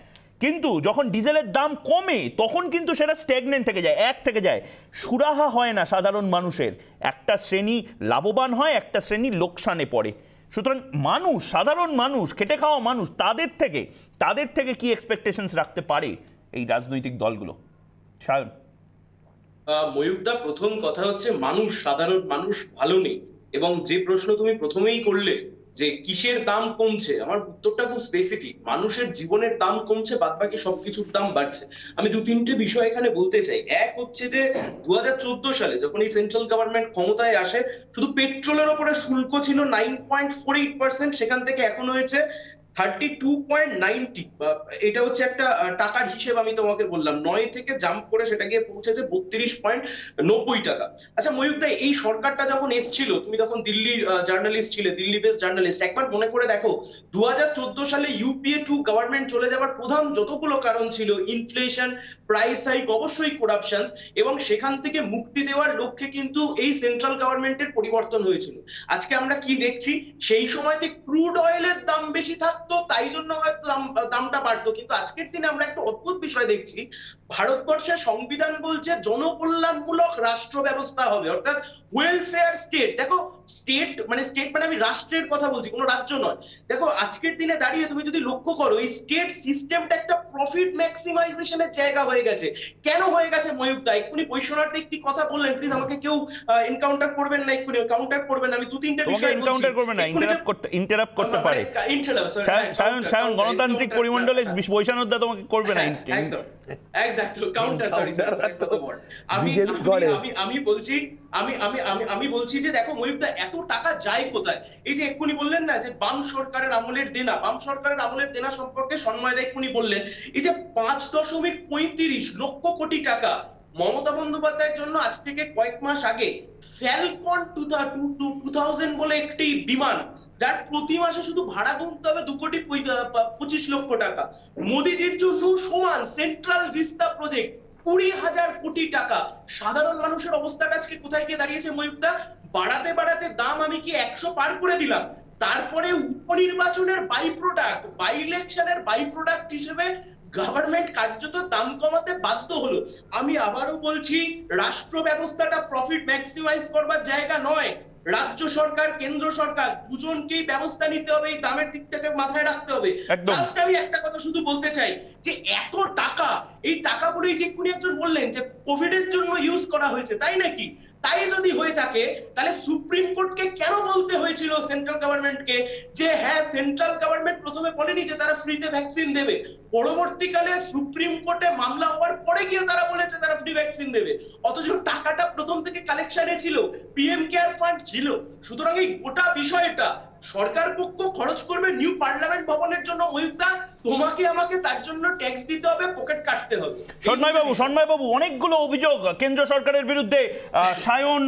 কিন্তু যখন ডিজেলের দাম কমে তখন কিন্তু সেটা স্ট্যাগনেন্ট থেকে যায়, এক থেকে যায়, সুরাহা হয় না সাধারণ মানুষের। একটা শ্রেণী লাভবান হয়, একটা শ্রেণী লোকসানে পড়ে। সুতরাং মানুষ, সাধারণ মানুষ, খেটে খাওয়া মানুষ, তাদের থেকে কি এক্সপেকটেশনস রাখতে পারে এই রাজনৈতিক দলগুলো? সায়ন। ময়ূকদা, প্রথম কথা হচ্ছে মানুষ, সাধারণ মানুষ ভালো নেই। এবং যে প্রশ্ন তুমি প্রথমেই করলে যে কিসের দাম কমছে, আমার উত্তরটা খুব স্পেসিফিক, মানুষের জীবনের দাম কমছে, বাদবাকি সবকিছুর দাম বাড়ছে। আমি 2-3টে বিষয় এখানে বলতে চাই। এক হচ্ছে যে 2014 সালে যখন এই সেন্ট্রাল গভর্নমেন্ট ক্ষমতায় আসে, শুধু পেট্রোলের ওপরে শুল্ক ছিল 9.48%, সেখান থেকে এখন হয়েছে 32.90। এটা হচ্ছে একটা টাকার হিসেব, আমি তোমাকে বললাম 9 থেকে জাম্প করে সেটা গিয়ে পৌঁছেছে 32.90 টাকা। আচ্ছা ময়ূকদা, এই সরকারটা যখন এসছিল, তুমি তখন দিল্লির জার্নালিস্ট ছিলে, দিল্লি বেস জার্নালিস্ট, একবার মনে করে দেখো 2014 সালে ইউপিএ 2 গভর্নমেন্ট চলে যাওয়ার প্রধান যতগুলো কারণ ছিল, ইনফ্লেশন, প্রাইস হাইক, অবশ্যই করাপশন, এবং সেখান থেকে মুক্তি দেওয়ার লক্ষ্যে কিন্তু এই সেন্ট্রাল গভর্নমেন্টের পরিবর্তন হয়েছিল। আজকে আমরা কি দেখছি, সেই সময়তে ক্রুড অয়েলের দাম বেশি থাকতো, তাই জন্য হয়তো দামটা বাড়তো, কিন্তু আজকের দিনে আমরা একটা অদ্ভুত বিষয় দেখছি, ভারতবর্ষের সংবিধান বলছে জনকল্যাণমূলক রাষ্ট্র ব্যবস্থা হবে, অর্থাৎ ওয়েলফেয়ার স্টেট। দেখো স্টেট মানে আমি রাষ্ট্রের কথা বলছি, কোনো রাজ্য নয়। দেখো আজকের দিনে দাঁড়িয়ে তুমি যদি লক্ষ্য করো, এই স্টেট সিস্টেমটা একটা প্রফিট ম্যাক্সিমাইজেশনের জায়গা হয়ে গেছে। কেন হয়ে গেছে ময়ূকদা? এক্ষুনি বৈশ্বনাথ একটি কথা বললেন, প্লিজ আমাকে কেউ এনকাউন্টার করবেন না, এক্ষুনি কাউন্টার করবেন না, আমি 2-3টে বিষয় এনকাউন্টার করবেন না, ইন্টারাপ্ট করতে পারে। সায়ন, গণতান্ত্রিক পরিমণ্ডলে বৈশ্বনাথ তোমাকে করবে না। আমি বলছি যে দেখো ময়ূকদা, এত টাকা যায় কোথায়? এই যে এক্ষুনি বললেন না যে বাম সরকারের আমলের দেনা সম্পর্কে সন্ময় দা এক্ষুনি বললেন, এই যে 5.35 লক্ষ কোটি টাকা মমতা বন্দ্যোপাধ্যায়ের জন্য আজ থেকে কয়েক মাস আগে ফ্যালকন 2000 বলে একটি বিমান, যার প্রতি মাসে শুধু ভাড়া গুনতে হবে 2.25 লক্ষ টাকা, মোদিজির জন্য সমান সেন্ট্রাল ভিস্তা প্রজেক্ট 20,000 কোটি টাকা। সাধারণ মানুষের অবস্থাটা আজকে কোথায় গিয়ে দাঁড়িয়েছে ময়ূকদা? বাড়াতে দাম আমি কি 100 পার করে দিলাম, তারপরে উপনির্বাচনের বাই ইলেকশনের বাই প্রোডাক্ট হিসেবে গভর্নমেন্ট কার্যত দাম কমাতে বাধ্য হলো। আমি আবারও বলছি, রাষ্ট্র ব্যবস্থাটা প্রফিট ম্যাক্সিমাইজ করবার জায়গা নয়। রাজ্য সরকার, কেন্দ্র সরকার দুজনকেই ব্যবস্থা নিতে হবে, এই দামের দিক থেকে মাথায় রাখতে হবে। লাস্ট আমি একটা কথা শুধু বলতে চাই, যে এত টাকা, এই টাকাগুলোই যে কোন একজন বললেন যে কোভিড এর জন্য ইউজ করা হয়েছে, তাই নাকি? তাই যদি হয়ে থাকে, তাহলে সুপ্রিম কোর্টকে কেন বলতে হয়েছিল সেন্ট্রাল গভর্নমেন্টকে যে হ্যাঁ, সেন্ট্রাল গভর্নমেন্ট প্রথমে বলেনি যে তারা ফ্রিতে ভ্যাকসিন দেবে, পরবর্তীকালে সুপ্রিম কোর্টে মামলা হওয়ার পরে গিয়ে তারা বলেছে তারা ফ্রি ভ্যাকসিন দেবে, অথচ টাকাটা প্রথম থেকে কালেকশনে ছিল, পিএম কেয়ার ফান্ড ছিল। সুতরাং এই গোটা বিষয়টা সরকার পক্ষ খরচ করবে নিউ পার্লামেন্ট ভবনের জন্য ময়ূকদা, তোমাকে আমাকে তার জন্য ট্যাক্স দিতে হবে, পকেট কাটতে হবে। সন্ময় বাবু অনেকগুলো অভিযোগ কেন্দ্র সরকারের বিরুদ্ধে সায়ন,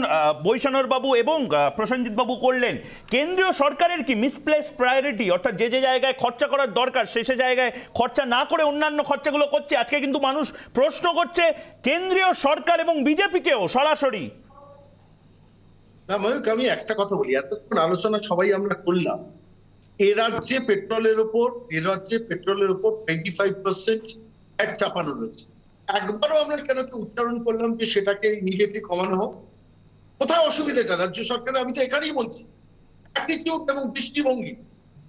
বৈষ্ণব বাবু এবং প্রসেনজিৎ বাবু করলেন। কেন্দ্রীয় সরকারের কি মিসপ্লেস প্রায়োরিটি, অর্থাৎ যে যে জায়গায় খরচা করার দরকার সে জায়গায় খরচা না করে অন্যান্য খরচাগুলো করছে? আজকে কিন্তু মানুষ প্রশ্ন করছে কেন্দ্রীয় সরকার এবং বিজেপিকেও সরাসরি। না ময়ূক, আমি একটা কথা বলি, এতক্ষণ আলোচনা সবাই আমরা করলাম, এ রাজ্যে পেট্রোলের উপর 25% ভ্যাট চাপানো রয়েছে। একবারও আমরা কেন উচ্চারণ করলাম যে সেটাকে ইমিডিয়েটলি কমানো হোক? কোথায় অসুবিধাটা রাজ্য সরকারের? আমি তো এখানেই বলছি অ্যাটিটিউড এবং দৃষ্টিভঙ্গি।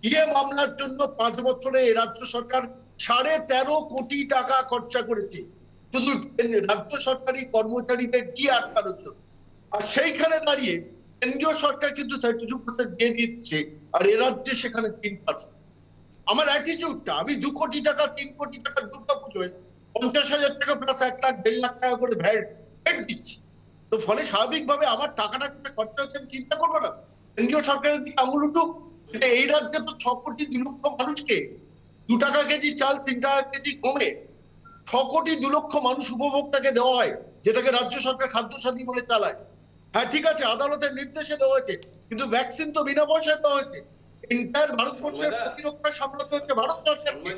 ডিএ মামলার জন্য 5 বছরে এ রাজ্য সরকার 13.5 কোটি টাকা খরচা করেছে শুধু রাজ্য সরকারি কর্মচারীদের ডিএ আটকানোর জন্য। আর সেইখানে দাঁড়িয়ে কেন্দ্রীয় সরকার কিন্তু 32% দিয়ে দিচ্ছে, আর এ রাজ্যে সেখানে 3%। আমার অ্যাটিটিউডটা, আমি 2 কোটি টাকা 3 কোটি টাকা দুর্গা পুজোয় 50,000 টাকা প্লাস 1 লাখ 1.5 লাখ টাকা করে ভ্যাট দিচ্ছি। তো ফলে স্বাভাবিকভাবে আমার টাকাটা কিন্তু খরচা হচ্ছে, আমি চিন্তা করবো না কেন্দ্রীয় সরকারের দিকে আঙুল উঠুক? এই রাজ্যে তো 6 কোটি 2 লক্ষ মানুষকে 2 টাকা কেজি চাল 3 টাকা কেজি কমে 6 কোটি 2 লক্ষ মানুষ উপভোক্তাকে দেওয়া হয়, যেটাকে রাজ্য সরকার খাদ্য সাথী বলে চালায়। হ্যাঁ ঠিক আছে, আদালতের নির্দেশে দেওয়া হয়েছে, কিন্তু ভ্যাকসিন তো বিনা পয়সায় দেওয়া হয়েছে। এন্টায়ার ভারতবর্ষের প্রতিরক্ষা সামলাতে হচ্ছে ভারত সরকারকে।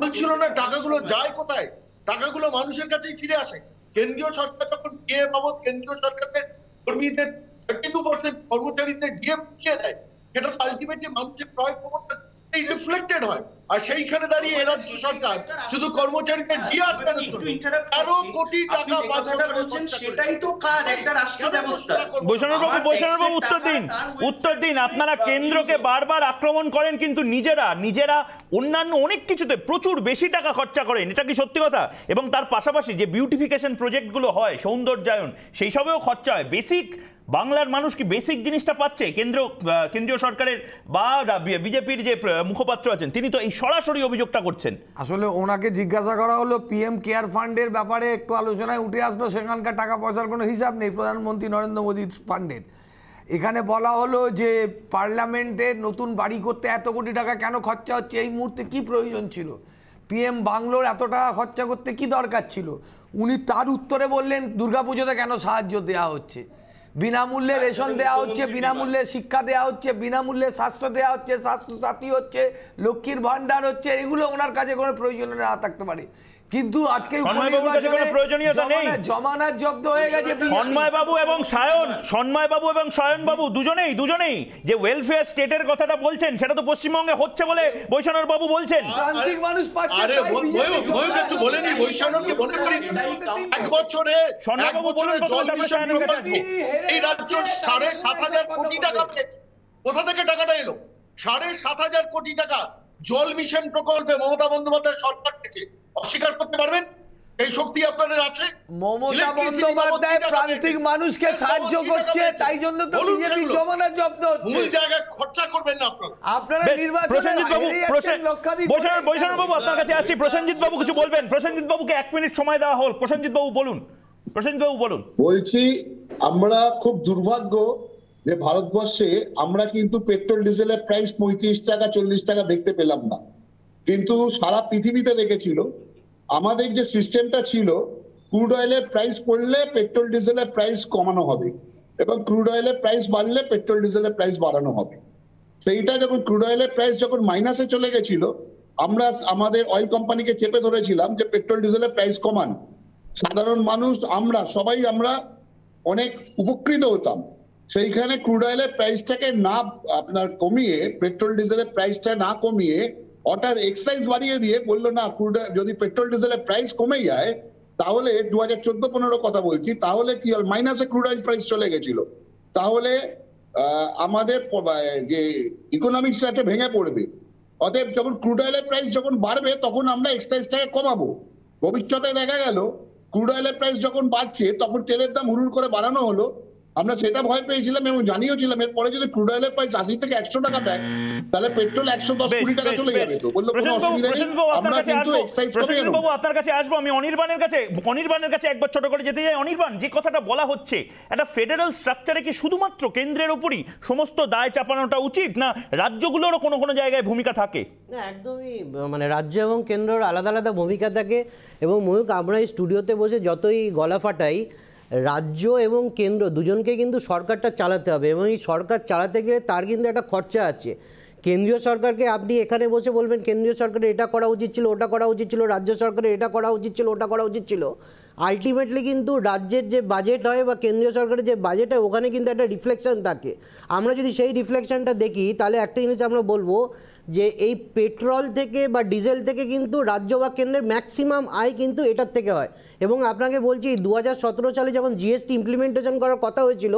বলছিল না টাকাগুলো যায় কোথায়? টাকাগুলো মানুষের কাছেই ফিরে আসে। কেন্দ্রীয় সরকার যখন ডিএ বাবদ কেন্দ্রীয় সরকারের কর্মীদের 32% কর্মচারীদের ডিএ পিছিয়ে দেয়, সেটা আলটিমেটলি মানুষের ক্রয় ক্ষমতা রিফ্লেক্টেড হয়। আর সেইখানে দাঁড়িয়ে রাজ্য সরকার শুধু কর্মচারীদের ডিএ আটকানোর জন্য 13 কোটি টাকা 5 বছরে সেটাই তো কাজ একটা রাষ্ট্র ব্যবস্থা। বৈষ্ণব বাবু উত্তর দিন। আপনারা কেন্দ্রকে বারবার আক্রমণ করেন, কিন্তু নিজেরা অন্যান্য অনেক কিছুতে প্রচুর বেশি টাকা খরচা করেন, এটা কি সত্যি কথা? এবং তার পাশাপাশি যে বিউটিফিকেশন প্রজেক্টগুলো হয়, সৌন্দর্যায়ন, সেই সবেও খরচা হয়। বেসিক বাংলার মানুষ কি বেসিক জিনিসটা পাচ্ছে? কেন্দ্রীয় সরকারের বা বিজেপির যে মুখপাত্র আছেন তিনি তো এই সরাসরি অভিযোগটা করছেন। আসলে ওনাকে জিজ্ঞাসা করা হলো পিএম কেয়ার ফান্ডের ব্যাপারে, একটু আলোচনায় উঠে আসলো সেখানকার টাকা পয়সার কোনো হিসাব নেই প্রধানমন্ত্রী নরেন্দ্র মোদীর ফান্ডের। এখানে বলা হলো যে পার্লামেন্টে নতুন বাড়ি করতে এত কোটি টাকা কেন খরচা হচ্ছে, এই মুহূর্তে কি প্রয়োজন ছিল? পিএম বাংলোর এত টাকা খরচা করতে কি দরকার ছিল? উনি তার উত্তরে বললেন দুর্গাপুজোতে কেন সাহায্য দেওয়া হচ্ছে, বিনামূল্যে রেশন দেওয়া হচ্ছে, বিনামূল্যে শিক্ষা দেওয়া হচ্ছে, বিনামূল্যে স্বাস্থ্য দেওয়া হচ্ছে, স্বাস্থ্যসাথী হচ্ছে, লক্ষ্মীর ভান্ডার হচ্ছে, এগুলো ওনার কাছে কোনো প্রয়োজন না থাকতে পারে। কিন্তু আজকে জমানার জব্দ হয়ে গেছে। সন্ময় বাবু এবং সায়ন বাবু দুজনেই যে ওয়েলফেয়ার স্টেটের কথাটা বলছেন, সেটা তো পশ্চিমবঙ্গে হচ্ছে বলে বৈষ্ণব বাবু বলছেন। প্রান্তিক মানুষ পাচ্ছে। এই রাজ্য 7,500 কোটি টাকা পেয়েছে। কোথা থেকে টাকাটা এলো? 7,500 কোটি টাকা জল মিশন প্রকল্পে মমতা বন্দ্যোপাধ্যায় সরকার পেয়েছে। অস্বীকার করতে পারবেন? এই শক্তি আপনাদের আছে? মমতা বন্দ্যোপাধ্যায় প্রান্তিক মানুষকে সাহায্য করছে, তাই জন্য তো বিজেপি জমানা জব্দ হচ্ছে। মূল জায়গায় খরচা করবেন না আপনারা নির্বাচনে। বৈষ্ণব বাবু আপনার কাছে আসছি। প্রসেনজিৎ বাবু কিছু বলবেন? প্রসেনজিৎ বাবুকে 1 মিনিট সময় দেওয়া হল। প্রসেনজিৎ বাবু বলুন। বলছি, আমরা খুব দুর্ভাগ্য যে ভারতবর্ষে আমরা কিন্তু পেট্রোল ডিজেলের প্রাইস 35 টাকা 40 টাকা দেখতে পেলাম না, কিন্তু সারা পৃথিবীতে দেখেছিল। আমাদের যে সিস্টেমটা ছিল, ক্রুড অয়েলের প্রাইস পড়লে পেট্রোল ডিজেলের প্রাইস কমানো হবে এবং ক্রুড অয়েলের প্রাইস বাড়লে পেট্রোল ডিজেলের প্রাইস বাড়ানো হবে। সেইটা যখন ক্রুড অয়েলের প্রাইস যখন মাইনাসে চলে গেছিল, আমরা আমাদের অয়েল কোম্পানিকে চেপে ধরেছিলাম যে পেট্রোল ডিজেলের প্রাইস কমান। সাধারণ মানুষ আমরা অনেক উপকৃত হতাম। সেইখানে ক্রুড অয়েলের প্রাইসটাকে না আপনার কমিয়ে, পেট্রোল ডিজেলের প্রাইসটা না কমিয়ে ওটার এক্সাইজ বাড়িয়ে দিয়ে বললো না, ক্রুড যদি পেট্রোল ডিজেলের প্রাইস কমে যায় তাহলে 2014-15 কথা বলছি, তাহলে কি হবে, মাইনাসে ক্রুড অয়েল প্রাইস চলে গেছিল। তাহলে আমাদের যে ইকোনমিক্সটা ভেঙে পড়বে। অতএব যখন ক্রুড অয়েলের প্রাইস যখন বাড়বে তখন আমরা এক্সাইজটাকে কমাবো। ভবিষ্যতে দেখা গেল ক্রুড অয়েলের প্রাইস যখন বাড়ছে তখন তেলের দাম হুড়ুর করে বাড়ানো হলো, আমরা সেটা ভয় পেয়েছিলাম এবং জানিয়েছিলাম এরপরে যদি ক্রুড অয়েলের প্রাইস 80 থেকে 100 টাকা দেয় তাহলে পেট্রোল 110-20 টাকা চলে যাবে। তো বললো কোনো অসুবিধা নেই, আমরা কিন্তু এক্সাইজ করে নেব। বাবু আপনার কাছে আসবো আমি অনির্বাণের কাছে একবার ছোট করে যেতে যাই। অনির্বাণ, যে কথাটা বলা হচ্ছে একটা ফেডারেল স্ট্রাকচারে কি শুধুমাত্র কেন্দ্রের উপরই সমস্ত দায় চাপানোটা উচিত, না রাজ্যগুলোরও কোনো কোনো জায়গায় ভূমিকা থাকে? না, একদমই মানে রাজ্য এবং কেন্দ্রের আলাদা আলাদা ভূমিকা থাকে। এবং ময়ূক, আমরা এই স্টুডিওতে বসে যতই গলা ফাটাই, রাজ্য এবং কেন্দ্র দুজনকে কিন্তু সরকারটা চালাতে হবে এবং এই সরকার চালাতে গেলে তার কিন্তু একটা খরচা আছে। কেন্দ্রীয় সরকারকে আপনি এখানে বসে বলবেন কেন্দ্রীয় সরকারের এটা করা উচিত ছিল, ওটা করা উচিত ছিল, রাজ্য সরকারের এটা করা উচিত ছিল, ওটা করা উচিত ছিল। আলটিমেটলি কিন্তু রাজ্যের যে বাজেট হয় বা কেন্দ্রীয় সরকারের যে বাজেট হয় ওখানে কিন্তু একটা রিফ্লেকশন থাকে। আমরা যদি সেই রিফ্লেকশনটা দেখি তাহলে একটা জিনিস আমরা বলবো যে এই পেট্রোল থেকে বা ডিজেল থেকে কিন্তু রাজ্য বা কেন্দ্রের ম্যাক্সিমাম আয় কিন্তু এটার থেকে হয়। এবং আপনাকে বলছি 2017 সালে যখন জিএসটি ইমপ্লিমেন্টেশন করার কথা হয়েছিল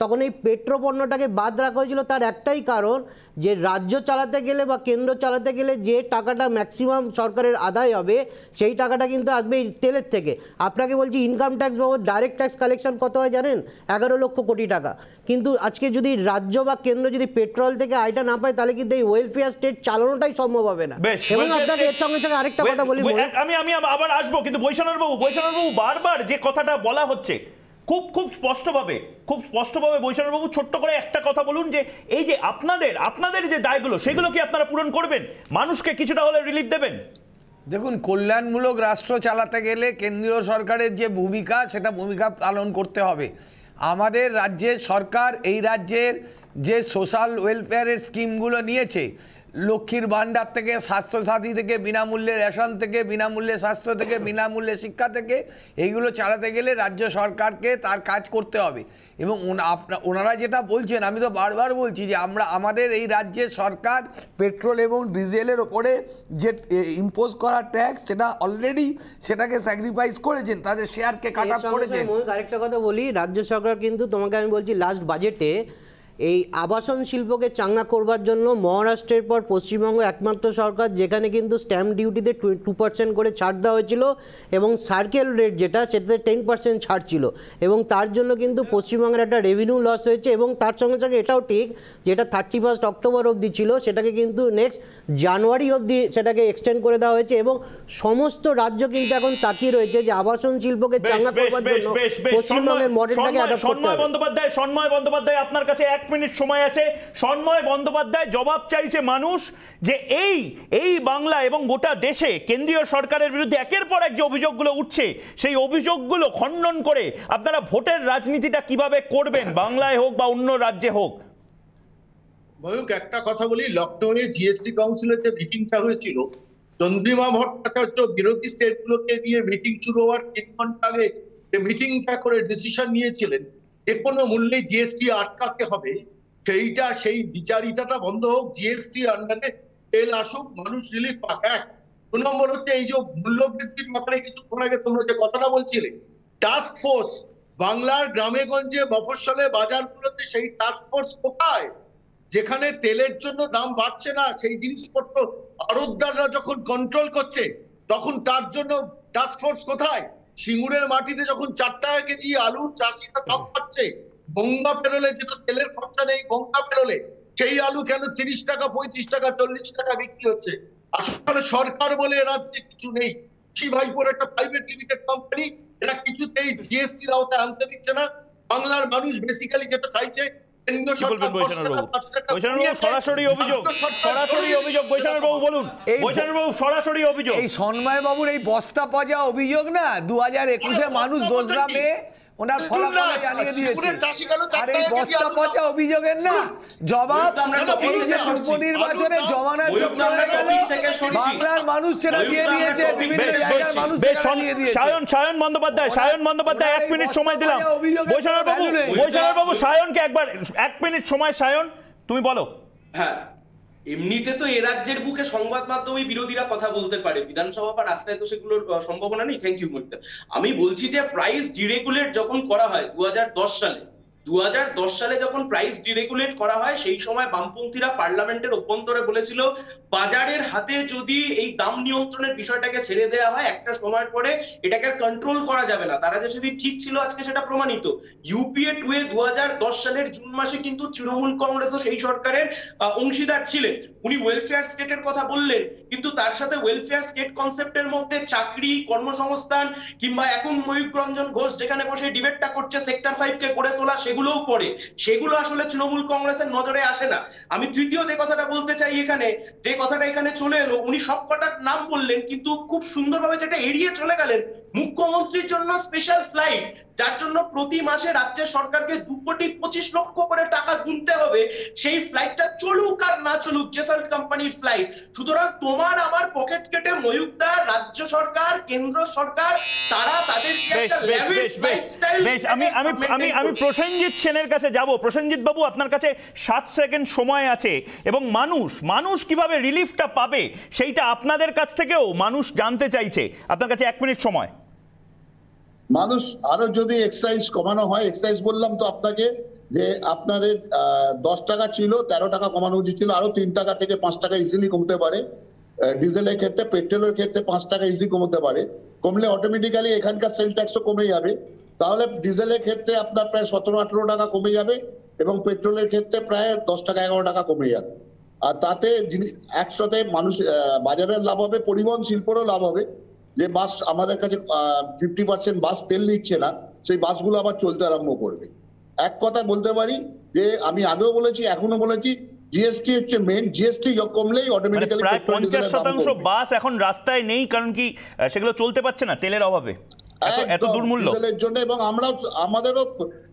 তখন এই পেট্রো পণ্যটাকে বাদ রাখা হয়েছিল তার একটাই কারণ যে রাজ্য চালাতে গেলে বা কেন্দ্র চালাতে গেলে যে টাকাটা ম্যাক্সিমাম সরকারের আদায় হবে সেই টাকাটা কিন্তু আসবে এই তেলের থেকে। আপনাকে বলছি ইনকাম ট্যাক্স বাবদ ডাইরেক্ট ট্যাক্স কালেকশন কত হয় জানেন? 11 লক্ষ কোটি টাকা। কিন্তু আজকে যদি রাজ্য বা কেন্দ্র যদি পেট্রোল থেকে আয়টা না পায় তাহলে কিন্তু এই ওয়েলফেয়ার স্টেট চালানোটাই সম্ভব হবে না। এবং আপনাকে এর সঙ্গে সঙ্গে আরেকটা কথা বলি, আমি আবার আসবো, কিন্তু বৈষ্ণব বাবু বারবার যে কথাটা বলা হচ্ছে খুব স্পষ্টভাবে বৈষ্ণব বাবু ছোট্ট করে একটা কথা বলুন যে এই যে আপনাদের যে দায়গুলো সেগুলো কি আপনারা পূরণ করবেন? মানুষকে কিছুটা হলে রিলিফ দেবেন? দেখুন, কল্যাণমূলক রাষ্ট্র চালাতে গেলে কেন্দ্রীয় সরকারের যে ভূমিকা সেটা ভূমিকা পালন করতে হবে। আমাদের রাজ্যের সরকার এই রাজ্যের যে সোশ্যাল ওয়েলফেয়ারের স্কিমগুলো নিয়েছে, লক্ষ্মীর ভাণ্ডার থেকে, স্বাস্থ্যসাথী থেকে, বিনামূল্যে রেশন থেকে, বিনামূল্যে স্বাস্থ্য থেকে, বিনামূল্যে শিক্ষা থেকে, এইগুলো চালাতে গেলে রাজ্য সরকারকে তার কাজ করতে হবে। এবং ওনারা যেটা বলছেন আমি তো বারবার বলছি যে আমাদের এই রাজ্যের সরকার পেট্রোল এবং ডিজেলের ওপরে যে ইম্পোজ করা ট্যাক্স সেটা অলরেডি সেটাকে স্যাক্রিফাইস করেছেন, তাদের শেয়ারকে কাট আপ করেছেন। আরেকটা কথা বলি, রাজ্য সরকার কিন্তু তোমাকে আমি বলছি লাস্ট বাজেটে এই আবাসন শিল্পকে চাঙ্গা করবার জন্য মহারাষ্ট্রের পর পশ্চিমবঙ্গ একমাত্র সরকার যেখানে কিন্তু স্ট্যাম্প ডিউটিতে 2% করে ছাড় দেওয়া হয়েছিল এবং সার্কেল রেট যেটা সেটাতে 10% ছাড় ছিল এবং তার জন্য কিন্তু পশ্চিমবঙ্গের একটা রেভিনিউ লস হয়েছে। এবং তার সঙ্গে সঙ্গে এটাও ঠিক যেটা 31 অক্টোবর অবধি ছিল সেটাকে কিন্তু নেক্সট জানুয়ারি অবধি সেটাকে এক্সটেন্ড করে দেওয়া হয়েছে এবং সমস্ত রাজ্য কিন্তু এখন তাকিয়ে রয়েছে যে আবাসন শিল্পকে চাঙ্গা করবার জন্য পশ্চিমবঙ্গের মডেলটাকে অ্যাডপ্ট করতে হবে। সন্ময় বন্দ্যোপাধ্যায় আপনার কাছে 1 মিনিট সময় আছে। সন্ময় বন্দ্যোপাধ্যায়, জবাব চাইছে মানুষ যে এই বাংলা এবং গোটা দেশে কেন্দ্রীয় সরকারের বিরুদ্ধে একের পর এক যে অভিযোগগুলো উঠছে সেই অভিযোগগুলো খণ্ডন করে আপনারা ভোটের রাজনীতিটা কিভাবে করবেন, বাংলায় হোক বা অন্য রাজ্যে হোক? ময়ূক, একটা কথা বলি, লখনৌয়ে জিএসটি কাউন্সিলের যে মিটিংটা হয়েছিল, চন্দ্রিমা ভট্টাচার্য বিরোধী স্টেটগুলোকে নিয়ে মিটিং শুরু হওয়ার 3 ঘন্টা আগে যে মিটিংটা করে ডিসিশন নিয়েছিলেন যে কোনো মূল্যে জিএসটি আটকাতে হবে, সেই বিচারিতাটা বন্ধ হোক, জিএসটি আন্ডারে তেল আসুক, মানুষ রিলিফ পাক। 2 নম্বর হচ্ছে এই যে মূল্য বৃদ্ধির ব্যাপারে কিছুক্ষণ আগে তোমরা যে কথাটা বলছিলে, টাস্ক ফোর্স বাংলার গ্রামে গঞ্জে মফস্বলে বাজারগুলোতে সেই টাস্ক ফোর্স কোথায়? যেখানে তেলের জন্য দাম বাড়ছে না সেই জিনিসপত্র আড়তদাররা যখন কন্ট্রোল করছে তখন তার জন্য টাস্ক ফোর্স কোথায়? সিঙ্গুরের মাটিতে যখন 4 টাকা কেজি আলু চাষিরা দাম পাচ্ছে, গঙ্গা পেরোলে যেটা তেলের খরচা নেই, গঙ্গা পেরোলে সেই আলু কেন 30 টাকা, 35 টাকা, 40 টাকা বিক্রি হচ্ছে? আসলে সরকার বলে রাজ্যে কিছু নেই। ভাইপোর একটা প্রাইভেট লিমিটেড কোম্পানি, এরা কিছুতেই জিএসটির আওতায় আনতে দিচ্ছে না। বাংলার মানুষ বেসিক্যালি যেটা চাইছে সরাসরি অভিযোগ এই সন্ময় বাবুর এই বস্তা পচা অভিযোগ না 2021-এ মানুষ দোসরা মে ওনার ফলাফল জানিয়ে দিয়েছে। আর এই বস্তা পচা অভিযোগের না জবাব এই যে উপনির্বাচনে জমানার যোগ্য হয়ে গেল বাংলার মানুষ সেটা দিয়ে দিয়েছে, বিভিন্ন জায়গার মানুষ সেটা দিয়ে দিয়েছে। সায়ন বন্দ্যোপাধ্যায় 1 মিনিট সময় দিলাম। বৈষ্ণব বাবু সায়নকে একবার 1 মিনিট সময়। সায়ন, তুমি বলো। হ্যাঁ, এমনিতে তো এ রাজ্যের বুকে সংবাদ মাধ্যমে বিরোধীরা কথা বলতে পারে, বিধানসভা বা রাস্তায় তো সেগুলোর সম্ভাবনা নেই। Thank you Monita. আমি বলছি যে প্রাইস ডিরেগুলেট যখন করা হয় 2010 সালে, 2010 সালে যখন প্রাইস ডিরেগুলেট করা হয় সেই সময় বামপন্থীরা পার্লামেন্টের অভ্যন্তরে বলেছিল বাজারের হাতে যদি এই দাম নিয়ন্ত্রণের বিষয়টাকে ছেড়ে দেওয়া হয় একটা সময়ের পরে এটাকে কন্ট্রোল করা যাবে না। তারা যে সেদিন ঠিক ছিল আজকে সেটা প্রমাণিত। ইউপিএ 2 এ 2010 সালের জুন মাসে কিন্তু তৃণমূল কংগ্রেসও সেই সরকারের অংশীদার ছিলেন। উনি ওয়েলফেয়ার স্টেটের কথা বললেন, কিন্তু তার সাথে ওয়েলফেয়ার স্টেট কনসেপ্টের মধ্যে চাকরি, কর্মসংস্থান কিংবা এখন ময়ূক রঞ্জন ঘোষ যেখানে বসে ডিবেটটা করছে সেক্টর 5 কে গড়ে তোলা, সেগুলোও পড়ে। সেগুলো আসলে তৃণমূল কংগ্রেসের নজরে আসে না। আমি তৃতীয় যে কথাটা বলতে চাই এখানে, যে কথাটা এখানে চলে এলো, উনি সব কটার নাম বললেন কিন্তু খুব সুন্দরভাবে যেটা এড়িয়ে চলে গেলেন, মুখ্যমন্ত্রীর জন্য স্পেশাল ফ্লাইট, যার জন্য প্রতি মাসে রাজ্যের সরকারকে 2,25,00,000 করে টাকা গুনতে হবে, সেই ফ্লাইটটা চলুক আর না চলুক জেসাল্ট কোম্পানির ফ্লাইট। সুতরাং তোমার আমার পকেট কেটে ময়ূকদা, রাজ্য সরকার, কেন্দ্র সরকার, তারা তাদের যে একটা ল্যাভিশ লাইফস্টাইল। আমি প্রসেনজিৎ সেনের কাছে যাব। প্রসেনজিৎ বাবু, আপনার কাছে 7 সেকেন্ড সময় আছে এবং মানুষ কিভাবে রিলিফটা পাবে সেইটা আপনাদের কাছ থেকেও মানুষ জানতে চাইছে। আপনার কাছে 1 মিনিট সময়। মানুষ আরো যদি এক্সাইজ কমানো হয়, এক্সাইজ বললাম তো আপনাকে যে আপনাদের 10 টাকা ছিল 13 টাকা কমানো উচিত ছিল, আরো 3 টাকা থেকে 5 টাকা ইজিলি কমতে পারে। ডিজেলের ক্ষেত্রে, পেট্রোলের ক্ষেত্রে 5 টাকা ইজি কমতে পারে। কমলে অটোমেটিক্যালি এখানকার সেল ট্যাক্সও কমে যাবে। তাহলে ডিজেলের ক্ষেত্রে আপনার প্রায় 17-18 টাকা কমে যাবে এবং পেট্রোলের ক্ষেত্রে প্রায় 10 টাকা 11 টাকা কমে যাবে। আর তাতে একসাথে মানুষ, বাজারের লাভ হবে, পরিবহন শিল্পেরও লাভ হবে। যে বাস আমাদের কাছে 50% বাস তেল নিচ্ছে না, সেই বাসগুলো আবার চলতে আরম্ভ করবে। এক কথা বলতে পারি যে আমি আগেও বলেছি, এখনো বলেছি, জিএসটি হচ্ছে মেন। জিএসটি কমলেই অটোমেটিক্যালি প্রায় 50% বাস এখন রাস্তায় নেই, কারণ কি সেগুলো চলতে পারছে না তেলের অভাবে, এত দুর্মূল্য ডিজেলের জন্য। এবং আমাদেরও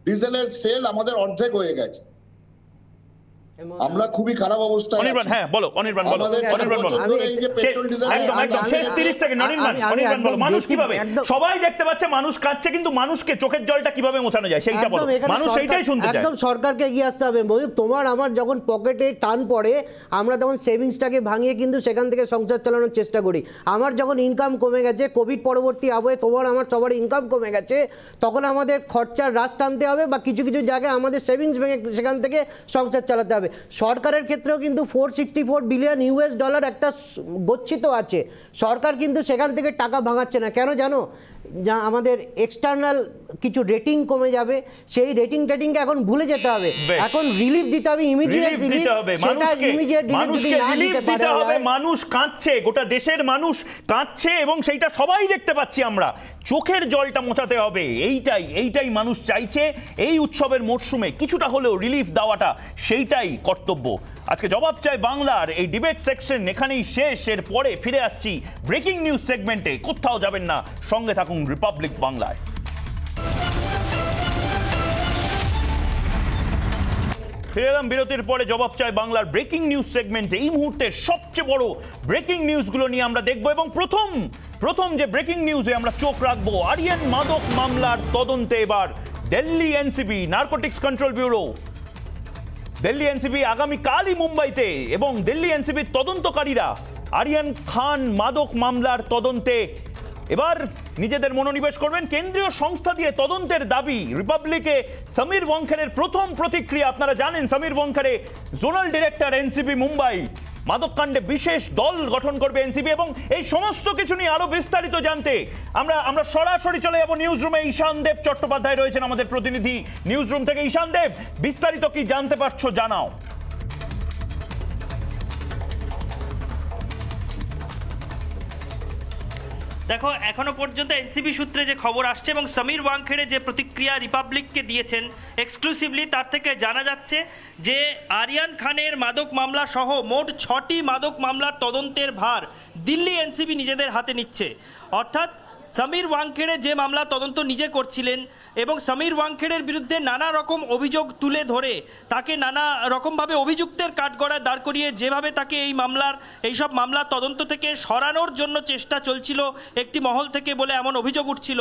ডিজেলের সেল আমাদের অর্ধেক হয়ে গেছে। আমরা খুবই খারাপ অবস্থায় আছি। হ্যাঁ বলো অনির্বাণ, বলো অনির্বাণ, বলো। একদম শেষ 30 সেকেন্ড। অনির্বাণ বলো, মানুষ কিভাবে, সবাই দেখতে পাচ্ছে মানুষ কাঁদছে, কিন্তু মানুষকে চোখের জলটা কিভাবে মোছানো যায় সেইটা বলো। মানুষ সেইটাই শুনতে চায়। একদম সরকারকে এগিয়ে আসতে হবে। তোমার আমার যখন পকেটে টান পড়ে, আমরা তখন সেভিংসটাকে ভাঙিয়ে কিন্তু সেখান থেকে সংসার চালানোর চেষ্টা করি। আমার যখন ইনকাম কমে গেছে, কোভিড পরবর্তী আবহে তোমার আমার সবার ইনকাম কমে গেছে, তখন আমাদের খরচার হ্রাস টানতে হবে বা কিছু কিছু জায়গায় আমাদের সেভিংস ভেঙে সেখান থেকে সংসার চালাতে হবে। সরকারের ক্ষেত্রেও কিন্তু $464 বিলিয়ন একটা গচ্ছিত আছে। সরকার কিন্তু সেখান থেকে টাকা ভাঙাচ্ছে না। কেন জানো? যা আমাদের এক্সটার্নাল কিছু রেটিং কমে যাবে, সেই রেটিং টেটিংকে এখন ভুলে যেতে হবে। এখন রিলিফ দিতে হবে, ইমিডিয়েট রিলিফ দিতে হবে মানুষকে। মানুষ কাঁদছে, গোটা দেশের মানুষ কাঁদছে এবং সেইটা সবাই দেখতে পাচ্ছি আমরা। চোখের জলটা মোছাতে হবে, এইটাই মানুষ চাইছে। এই উৎসবের মরশুমে কিছুটা হলেও রিলিফ দেওয়াটা সেইটাই কর্তব্য। আজকে জবাব চাই বাংলার এই ডিবেট সেকশন এখানেই শেষ। এর পরে ফিরে আসছি ব্রেকিং নিউজ সেগমেন্টে। কোথাও যাবেন না, সঙ্গে থাকুন রিপাবলিক বাংলায়। ফিরে এলাম বিরতির পরে জবাব চাই বাংলার ব্রেকিং নিউজ সেগমেন্টে। এই মুহূর্তে সবচেয়ে বড় ব্রেকিং নিউজগুলো নিয়ে আমরা দেখবো এবং প্রথম যে ব্রেকিং নিউজে আমরা চোখ রাখবো, আরিয়ান মাদক মামলার তদন্তে এবার Delhi NCB, narcotics control bureau. Delhi NCB আগামীকালই মুম্বাইতে এবং দিল্লি এনসিবির তদন্তকারীরা আরিয়ান খান মাদক মামলার তদন্তে এবার নিজেদের মনোনিবেশ করবেন। কেন্দ্রীয় সংস্থা দিয়ে তদন্তের দাবি। রিপাবলিকে সমীর ওয়াংখেড়ের প্রথম প্রতিক্রিয়া। আপনারা জানেন Sameer Wankhede zonal director NCB Mumbai. মাদককাণ্ডে বিশেষ দল গঠন করবে এনসিবি এবং এই সমস্ত কিছু নিয়ে আরো বিস্তারিত জানতে আমরা সরাসরি চলে যাব নিউজ রুমে। ঈশান দেব চট্টোপাধ্যায় রয়েছেন আমাদের প্রতিনিধি নিউজ রুম থেকে। ঈশান দেব, বিস্তারিত কি জানতে পারছো জানাও। দেখো, এখনো পর্যন্ত এনসিবি সূত্রে যে খবর আসছে এবং সমীর ওয়াংখেড়ে যে প্রতিক্রিয়া রিপাবলিককে দিয়েছেন এক্সক্লুসিভলি, তার থেকে জানা যাচ্ছে যে আরিয়ান খানের মাদক মামলা সহ মোট 6টি মাদক মামলার তদন্তের ভার দিল্লি এনসিবি নিজেদের হাতে নিচ্ছে। অর্থাৎ সমীর ওয়াংখেড়ে যে মামলা তদন্ত নিজে করছিলেন এবং সমীর ওয়াংখেড়ের বিরুদ্ধে নানা রকম অভিযোগ তুলে ধরে তাকে নানা রকমভাবে অভিযুক্তের কাঠগড়ায় দাঁড় করিয়ে যেভাবে তাকে এইসব মামলার তদন্ত থেকে সরানোর জন্য চেষ্টা চলছিল একটি মহল থেকে বলে এমন অভিযোগ উঠছিল,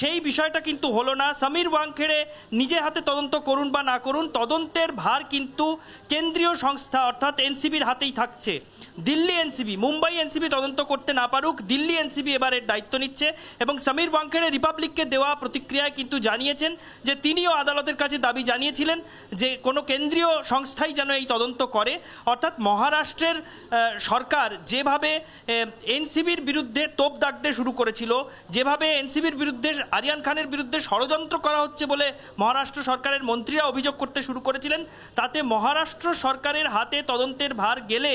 সেই বিষয়টা কিন্তু হলো না। সমীর ওয়াংখেড়ে নিজে হাতে তদন্ত করুন বা না করুন, তদন্তের ভার কিন্তু কেন্দ্রীয় সংস্থা অর্থাৎ এনসিবির হাতেই থাকছে। দিল্লি এনসিবি, মুম্বাই এনসিবি তদন্ত করতে না পারুক, দিল্লি এনসিবি এবার এর দায়িত্ব নিচ্ছে এবং সমীর ওয়াংখেড়ে রিপাবলিককে দেওয়া প্রতিক্রিয়ায় কিন্তু জানিয়েছেন যে তিনিও আদালতের কাছে দাবি জানিয়েছিলেন যে কোনো কেন্দ্রীয় সংস্থাই যেন এই তদন্ত করে। অর্থাৎ মহারাষ্ট্রের সরকার যেভাবে এনসিবির বিরুদ্ধে তোপ দাগতে শুরু করেছিল, যেভাবে এনসিবির বিরুদ্ধে আরিয়ান খানের বিরুদ্ধে ষড়যন্ত্র করা হচ্ছে বলে মহারাষ্ট্র সরকারের মন্ত্রীরা অভিযোগ করতে শুরু করেছিলেন, তাতে মহারাষ্ট্র সরকারের হাতে তদন্তের ভার গেলে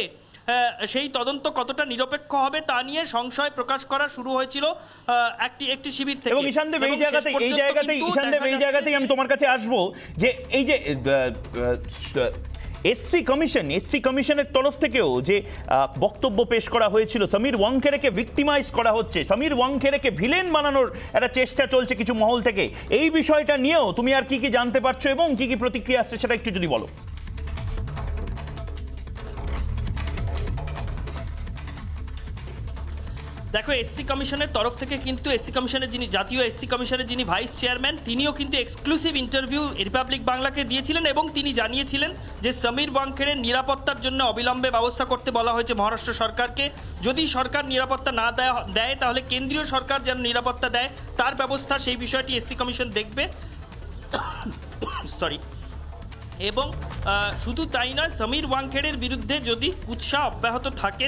সেই তদন্ত কতটা নিরপেক্ষ হবে তা নিয়ে সংশয় প্রকাশ করা শুরু হয়েছিল একটি শিবির থেকে। এবং ঈশানদেব এই জায়গাতেই আমি তোমার কাছে আসবো যে এই যে এসসি কমিশনের তরফ থেকেও যে বক্তব্য পেশ করা হয়েছিল, সমীর ওয়াংখেড়েকে ভিক্টিমাইজ করা হচ্ছে, সমীর ওয়াংখেড়েকে ভিলেন বানানোর একটা চেষ্টা চলছে কিছু মহল থেকে, এই বিষয়টা নিয়েও তুমি আর কি কি জানতে পারছো এবং কি কি প্রতিক্রিয়া আসছে সেটা একটু যদি বলো। দেখো, এসসি কমিশনের তরফ থেকে কিন্তু জাতীয় এসসি কমিশনের যিনি ভাইস চেয়ারম্যান, তিনিও কিন্তু এক্সক্লুসিভ ইন্টারভিউ রিপাবলিক বাংলাকে দিয়েছিলেন এবং তিনি জানিয়েছিলেন যে সমীর ওয়াংখেড়ের নিরাপত্তার জন্য অবিলম্বে ব্যবস্থা করতে বলা হয়েছে মহারাষ্ট্র সরকারকে। যদি সরকার নিরাপত্তা না দেয় তাহলে কেন্দ্রীয় সরকার যেন নিরাপত্তা দেয় তার ব্যবস্থা, সেই বিষয়টি এসসি কমিশন দেখবে। সরি। এবং শুধু তাই নয়, সমীর ওয়াংখেড়ের বিরুদ্ধে যদি কুৎসা অব্যাহত থাকে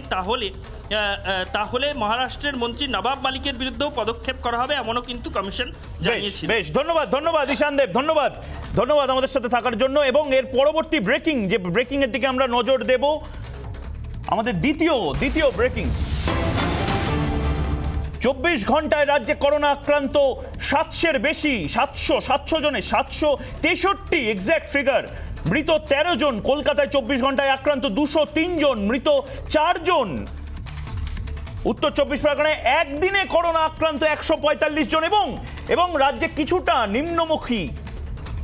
তাহলে মহারাষ্ট্রের মন্ত্রী নবাব মালিকের বিরুদ্ধেও পদক্ষেপ করা হবে, এমনও কিন্তু কমিশন জানিয়েছিল। বেশ, ধন্যবাদ ঈশানদেব, ধন্যবাদ আমাদের সাথে থাকার জন্য। এবং এর পরবর্তী ব্রেকিং এর দিকে আমরা নজর দেব। আমাদের দ্বিতীয় ব্রেকিং, 24 ঘন্টায় রাজ্যে করোনা আক্রান্ত 700-এর বেশি, 700 জনে 763 এক্স্যাক্ট ফিগার। মৃত 13 জন। কলকাতায় 24 ঘন্টায় আক্রান্ত 203 জন, মৃত 4 জন। উত্তর 24 পরগনায় একদিনে করোনা আক্রান্ত 145 জন। এবং রাজ্যে কিছুটা নিম্নমুখী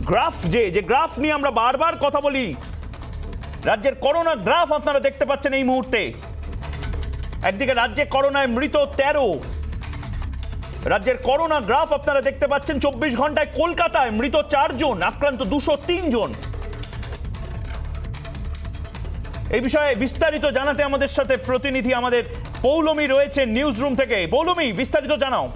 গ্রাফ, যে গ্রাফ নিয়ে আমরা বারবার কথা বলি, রাজ্যের করোনা গ্রাফ আপনারা দেখতে পাচ্ছেন এই মুহূর্তে। একদিকে রাজ্যে করোনায় মৃত 13, রাজ্যের করোনা গ্রাফ আপনারা দেখতে পাচ্ছেন। 24 ঘন্টায় কলকাতায় মৃত 4 জন, আক্রান্ত 203 জন। এই বিষয়ে বিস্তারিত জানাতে আমাদের সাথে প্রতিনিধি আমাদের পৌলমী রয়েছে নিউজ রুম থেকে। পৌলমী, বিস্তারিত জানাও।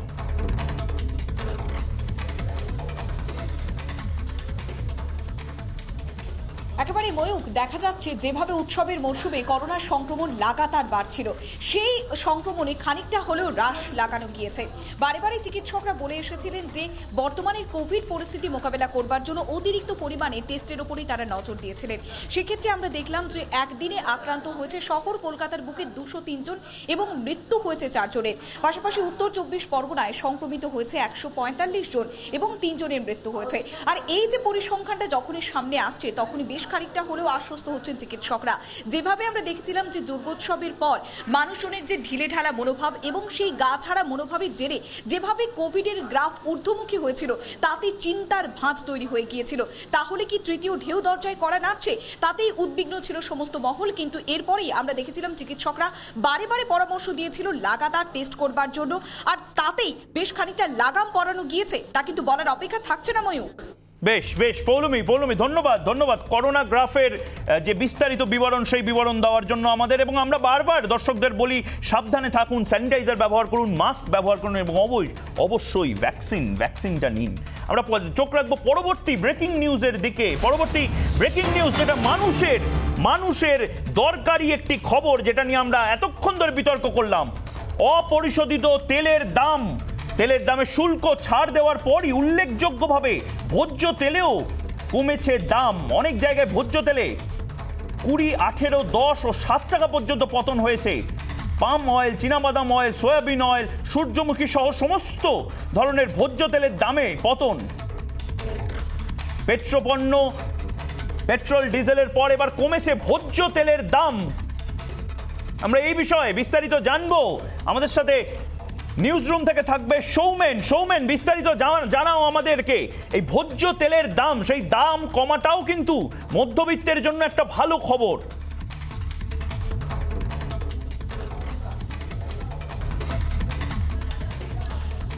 একেবারে ময়ূক, দেখা যাচ্ছে যেভাবে উৎসবের মরশুমে করোনার সংক্রমণ লাগাতার বাড়ছিল, সেই সংক্রমণে খানিকটা হলেও হ্রাস লাগানো গিয়েছে। বারে বারে চিকিৎসকরা বলে এসেছিলেন যে বর্তমানে কোভিড পরিস্থিতি মোকাবেলা করবার জন্য অতিরিক্ত পরিমাণে টেস্টের উপরেই তারা নজর দিয়েছিলেন। সেক্ষেত্রে আমরা দেখলাম যে একদিনে আক্রান্ত হয়েছে শহর কলকাতার বুকে 203 জন এবং মৃত্যু হয়েছে 4 জনের। পাশাপাশি উত্তর 24 পরগনায় সংক্রমিত হয়েছে 145 জন এবং 3 জনের মৃত্যু হয়েছে। আর এই যে পরিসংখ্যানটা যখনই সামনে আসছে তখনই বেশ খানিকটা হলেও আশ্বস্ত হচ্ছেন চিকিৎসকরা। যেভাবে আমরা দেখেছিলাম যে দুর্গোৎসবের পর মানুষজনের যে ঢিলে ঢালা মনোভাব এবং সেই গা ছাড়া মনোভাবের জেরে যেভাবে কোভিডের গ্রাফ ঊর্ধ্বমুখী হয়েছিল, তাতে চিন্তার ভাঁজ তৈরি হয়ে গিয়েছিল। তাহলে কি তৃতীয় ঢেউ দরজায় কড়া নাড়ছে? তাতেই উদ্বিগ্ন ছিল সমস্ত মহল। কিন্তু এরপরেই আমরা দেখেছিলাম চিকিৎসকরা বারে বারে পরামর্শ দিয়েছিল লাগাতার টেস্ট করবার জন্য, আর তাতেই বেশ খানিকটা লাগাম পরানো গিয়েছে। তা কিন্তু বলার অপেক্ষা থাকছে না ময়ূক। বেশ পৌলমী, ধন্যবাদ করোনা গ্রাফের যে বিস্তারিত বিবরণ, সেই বিবরণ দেওয়ার জন্য আমাদের। এবং আমরা বারবার দর্শকদের বলি, সাবধানে থাকুন, স্যানিটাইজার ব্যবহার করুন, মাস্ক ব্যবহার করুন এবং অবশ্যই ভ্যাকসিনটা নিন। আমরা চোখ রাখবো পরবর্তী ব্রেকিং নিউজের দিকে। পরবর্তী ব্রেকিং নিউজ, যেটা মানুষের দরকারি একটি খবর, যেটা নিয়ে আমরা এতক্ষণ ধরে বিতর্ক করলাম। অপরিশোধিত তেলের দামে শুল্ক ছাড় দেওয়ার পরই উল্লেখযোগ্যভাবে ভোজ্য তেলেও কমেছে দাম। অনেক জায়গায় ভোজ্য তেলে 20, 18, 10 ও 7 টাকা পর্যন্ত পতন হয়েছে। পাম অয়েল, চীনাবাদাম অয়েল, সয়াবিন অয়েল, সূর্যমুখী সহ সমস্ত ধরনের ভোজ্য তেলের দামে পতন। পেট্রোল ডিজেলের পর এবার কমেছে ভোজ্য তেলের দাম। আমরা এই বিষয়ে বিস্তারিত জানবো। আমাদের সাথে নিউজ রুম থেকে থাকবে সৌমেন, বিস্তারিত জানাও আমাদেরকে। এই ভোজ্য তেলের দাম, সেই দাম কমাটাও কিন্তু মধ্যবিত্তের জন্য একটা ভালো খবর।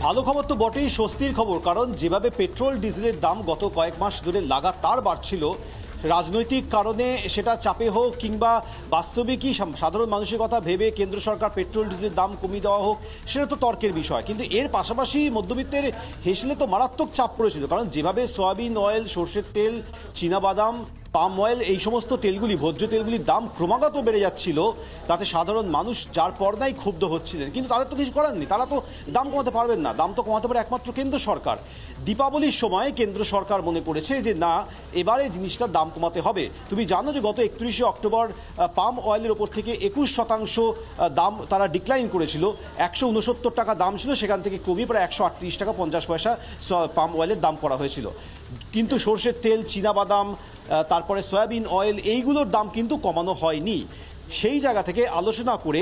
ভালো খবর তো বটেই, স্বস্তির খবর। কারণ যেভাবে পেট্রোল ডিজেলের দাম গত কয়েক মাস ধরে লাগাতার বাড়ছিল, রাজনৈতিক কারণে সেটা চাপে হোক কিংবা বাস্তবিকই সাধারণ মানুষের কথা ভেবে কেন্দ্র সরকার পেট্রোল ডিজেলের দাম কমিয়ে দেওয়া হোক, সেটা তো তর্কের বিষয়। কিন্তু এর পাশাপাশি মধ্যবিত্তের হেসেলে তো মারাত্মক চাপ পড়েছিল, কারণ যেভাবে সয়াবিন অয়েল, সর্ষের তেল, চীনাবাদাম, পাম অয়েল, এই সমস্ত তেলগুলি, ভোজ্য তেলগুলির দাম ক্রমাগত বেড়ে যাচ্ছিল, তাতে সাধারণ মানুষ যার পর্দায় ক্ষুব্ধ হচ্ছিলেন। কিন্তু তাদের তো কিছু করার নেই, তারা তো দাম কমাতে পারবেন না, দাম তো কমাতে পারে একমাত্র কেন্দ্র সরকার। দীপাবলির সময় কেন্দ্র সরকার মনে করেছে যে না, এবারে জিনিসটার দাম কমাতে হবে। তুমি জানো যে গত 31শে অক্টোবর পাম অয়েলের ওপর থেকে 21% দাম তারা ডিক্লাইন করেছিল। 169 টাকা দাম ছিল, সেখান থেকে কমিয়ে প্রায় 138 টাকা 50 পয়সা পাম অয়েলের দাম করা হয়েছিল। কিন্তু সর্ষের তেল, চীনাবাদাম, তারপরে সয়াবিন অয়েল, এইগুলোর দাম কিন্তু কমানো হয়নি। সেই জায়গা থেকে আলোচনা করে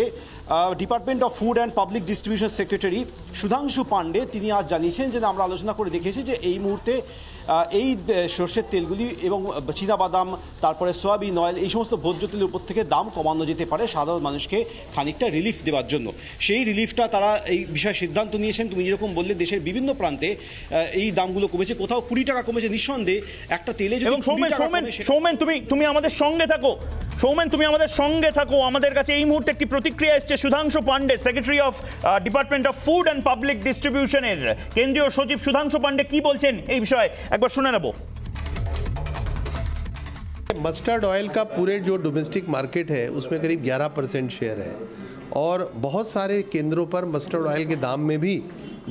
department of food and public distribution secretary Sudhanshu Pandey তিনি আজ জানিয়েছেন যে আমরা আলোচনা করে দেখেছি যে এই মুহূর্তে এই সর্ষের তেলগুলি এবং চীনাবাদাম, তারপরে সয়াবিন অয়েল, এই সমস্ত ভোজ্য তেলের উপর থেকে দাম কমানো যেতে পারে সাধারণ মানুষকে খানিকটা রিলিফ দেওয়ার জন্য। সেই রিলিফটা তারা এই বিষয়ে সিদ্ধান্ত নিয়েছেন। তুমি যেরকম বললে দেশের বিভিন্ন প্রান্তে এই দামগুলো কমেছে, কোথাও 20 টাকা কমেছে। নিঃসন্দেহে একটা তেলে যদি সৌমেন তুমি আমাদের সঙ্গে থাকো, সৌমেন তুমি আমাদের সঙ্গে থাকো। আমাদের কাছে এই মুহূর্তে একটি প্রতিক্রিয়া এসছে Sudhanshu Pandey, secretary of department of food and public ডিস্ট্রিবিউশনের কেন্দ্রীয় সচিব সুধাংশু পান্ডে কি বলছেন এই বিষয়ে একবার শুনে নেব। मस्टर्ड ऑयल का पूरे जो डोमेस्टिक मार्केट है उसमें करीब 11% शेयर है और बहुत सारे केंद्रों पर मस्टर्ड ऑयल के दाम में भी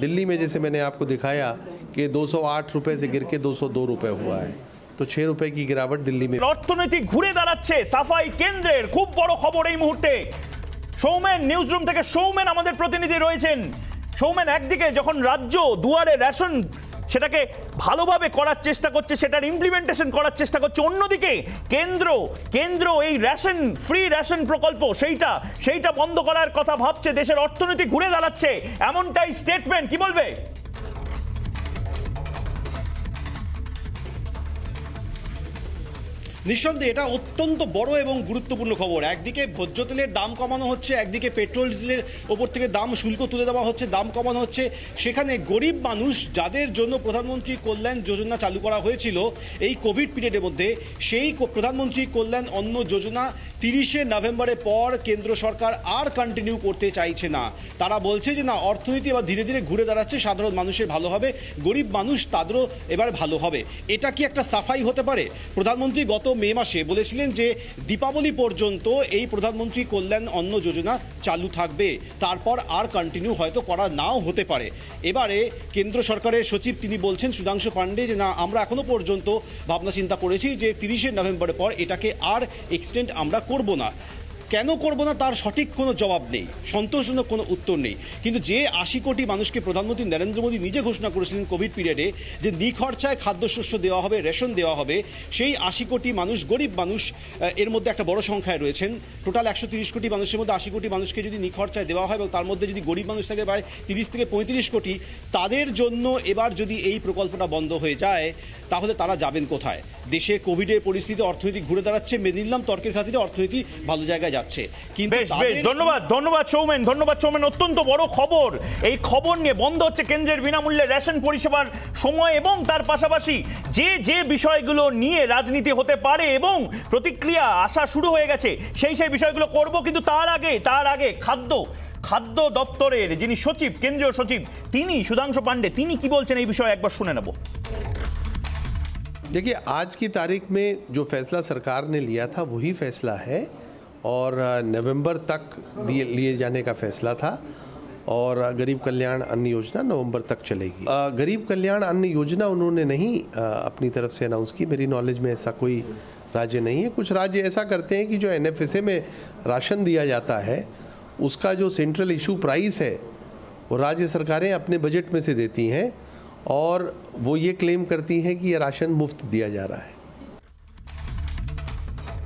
दिल्ली में जैसे मैंने आपको दिखाया कि 208 रुपए से गिर के 202 रुपए हुआ है, तो 6 रुपए की गिरावट दिल्ली में। অর্থনীতি ঘুরে দাঁড়াচ্ছে সাফাই কেন্দ্রের, খুব বড় খবর এই মুহূর্তে। সৌমেন নিউজ রুম থেকে সৌমেন আমাদের প্রতিনিধি রয়েছেন। সৌমেন, একদিকে যখন রাজ্য দুয়ারে রেশন সেটাকে ভালোভাবে করার চেষ্টা করছে, সেটার ইমপ্লিমেন্টেশন করার চেষ্টা করছে, অন্যদিকে কেন্দ্র এই রেশন ফ্রি রেশন প্রকল্প সেইটা বন্ধ করার কথা ভাবছে। দেশের অর্থনীতি ঘুরে দাঁড়াচ্ছে এমনটাই স্টেটমেন্ট, কি বলবে? নিঃসন্দেহে এটা অত্যন্ত বড় এবং গুরুত্বপূর্ণ খবর। একদিকে ভোজ্য তেলের দাম কমানো হচ্ছে, একদিকে পেট্রোল ডিজেলের ওপর থেকে দাম শুল্ক তুলে দেওয়া হচ্ছে, দাম কমানো হচ্ছে। সেখানে গরিব মানুষ যাদের জন্য প্রধানমন্ত্রী কল্যাণ যোজনা চালু করা হয়েছিল এই কোভিড পিরিয়ডের মধ্যে, সেই প্রধানমন্ত্রী কল্যাণ অন্ন যোজনা 30শে নভেম্বরের পর কেন্দ্র সরকার আর কন্টিনিউ করতে চাইছে না। তারা বলছে যে না, অর্থনীতি এবার ধীরে ধীরে ঘুরে দাঁড়াচ্ছে, সাধারণ মানুষের ভালো হবে, গরিব মানুষ তাদেরও এবার ভালো হবে। এটা কি একটা সাফাই হতে পারে? প্রধানমন্ত্রী গত মে মাসে বলেছিলেন যে দীপাবলি পর্যন্ত এই প্রধানমন্ত্রী কল্যাণ অন্ন যোজনা চালু থাকবে, তারপর আর কন্টিনিউ হয়তো করা নাও হতে পারে। এবারে কেন্দ্র সরকারের সচিব তিনি বলছেন সুধাংশু পান্ডে যে না, আমরা এখনো পর্যন্ত ভাবনা চিন্তা করেছি যে 30শে নভেম্বরের পর এটাকে আর এক্সটেন্ড আমরা করব না। কেন করব না তার সঠিক কোনো জবাব নেই, সন্তোষজনক কোনো উত্তর নেই। কিন্তু যে 80 কোটি মানুষকে প্রধানমন্ত্রী নরেন্দ্র মোদী নিজে ঘোষণা করেছিলেন কোভিড পিরিয়ডে যে নিখরচায় খাদ্যশস্য দেওয়া হবে, রেশন দেওয়া হবে, সেই 80 কোটি মানুষ, গরিব মানুষ এর মধ্যে একটা বড় সংখ্যায় রয়েছেন। টোটাল 130 কোটি মানুষের মধ্যে 80 কোটি মানুষকে যদি নিখরচায় দেওয়া হয় এবং তার মধ্যে যদি গরিব মানুষ থাকে প্রায় 30 থেকে 35 কোটি, তাদের জন্য এবার যদি এই প্রকল্পটা বন্ধ হয়ে যায় তাহলে তারা যাবেন কোথায়? দেশে কোভিডের পরিস্থিতি, অর্থনীতি ঘুরে দাঁড়াচ্ছে, মেনে নিলাম তর্কের খাতিরে অর্থনীতি ভালো জায়গায় যাচ্ছে, কিন্তু ধন্যবাদ সৌমেন, অত্যন্ত বড় খবর। এই খবর নিয়ে বন্ধ হচ্ছে কেন্দ্রের বিনামূল্যে রেশন পরিষেবার সময় এবং তার পাশাপাশি যে বিষয়গুলো নিয়ে রাজনীতি হতে পারে এবং প্রতিক্রিয়া আসা শুরু হয়ে গেছে সেই বিষয়গুলো করব। কিন্তু তার আগে খাদ্য দপ্তরের যিনি সচিব, কেন্দ্রীয় সচিব, তিনি সুধাংশু পান্ডে, তিনি কি বলছেন এই বিষয়ে একবার শুনে নেব। देखिए, आज की तारीख में जो फैसला सरकार ने लिया था वही फैसला है और नवंबर तक लिए जाने का फैसला था और गरीब कल्याण अन्न योजना नवंबर तक चलेगी। गरीब कल्याण अन्न योजना उन्होंने नहीं अपनी तरफ से अनाउंस की, मेरी नॉलेज में ऐसा कोई राज्य नहीं है। कुछ राज्य ऐसा करते हैं कि जो NFSA में राशन दिया जाता है उसका जो सेंट्रल इशू प्राइस है वो राज्य सरकारें अपने बजट में से देती हैं और वो ये क्लेम करती हैं कि ये राशन मुफ्त दिया जा रहा है।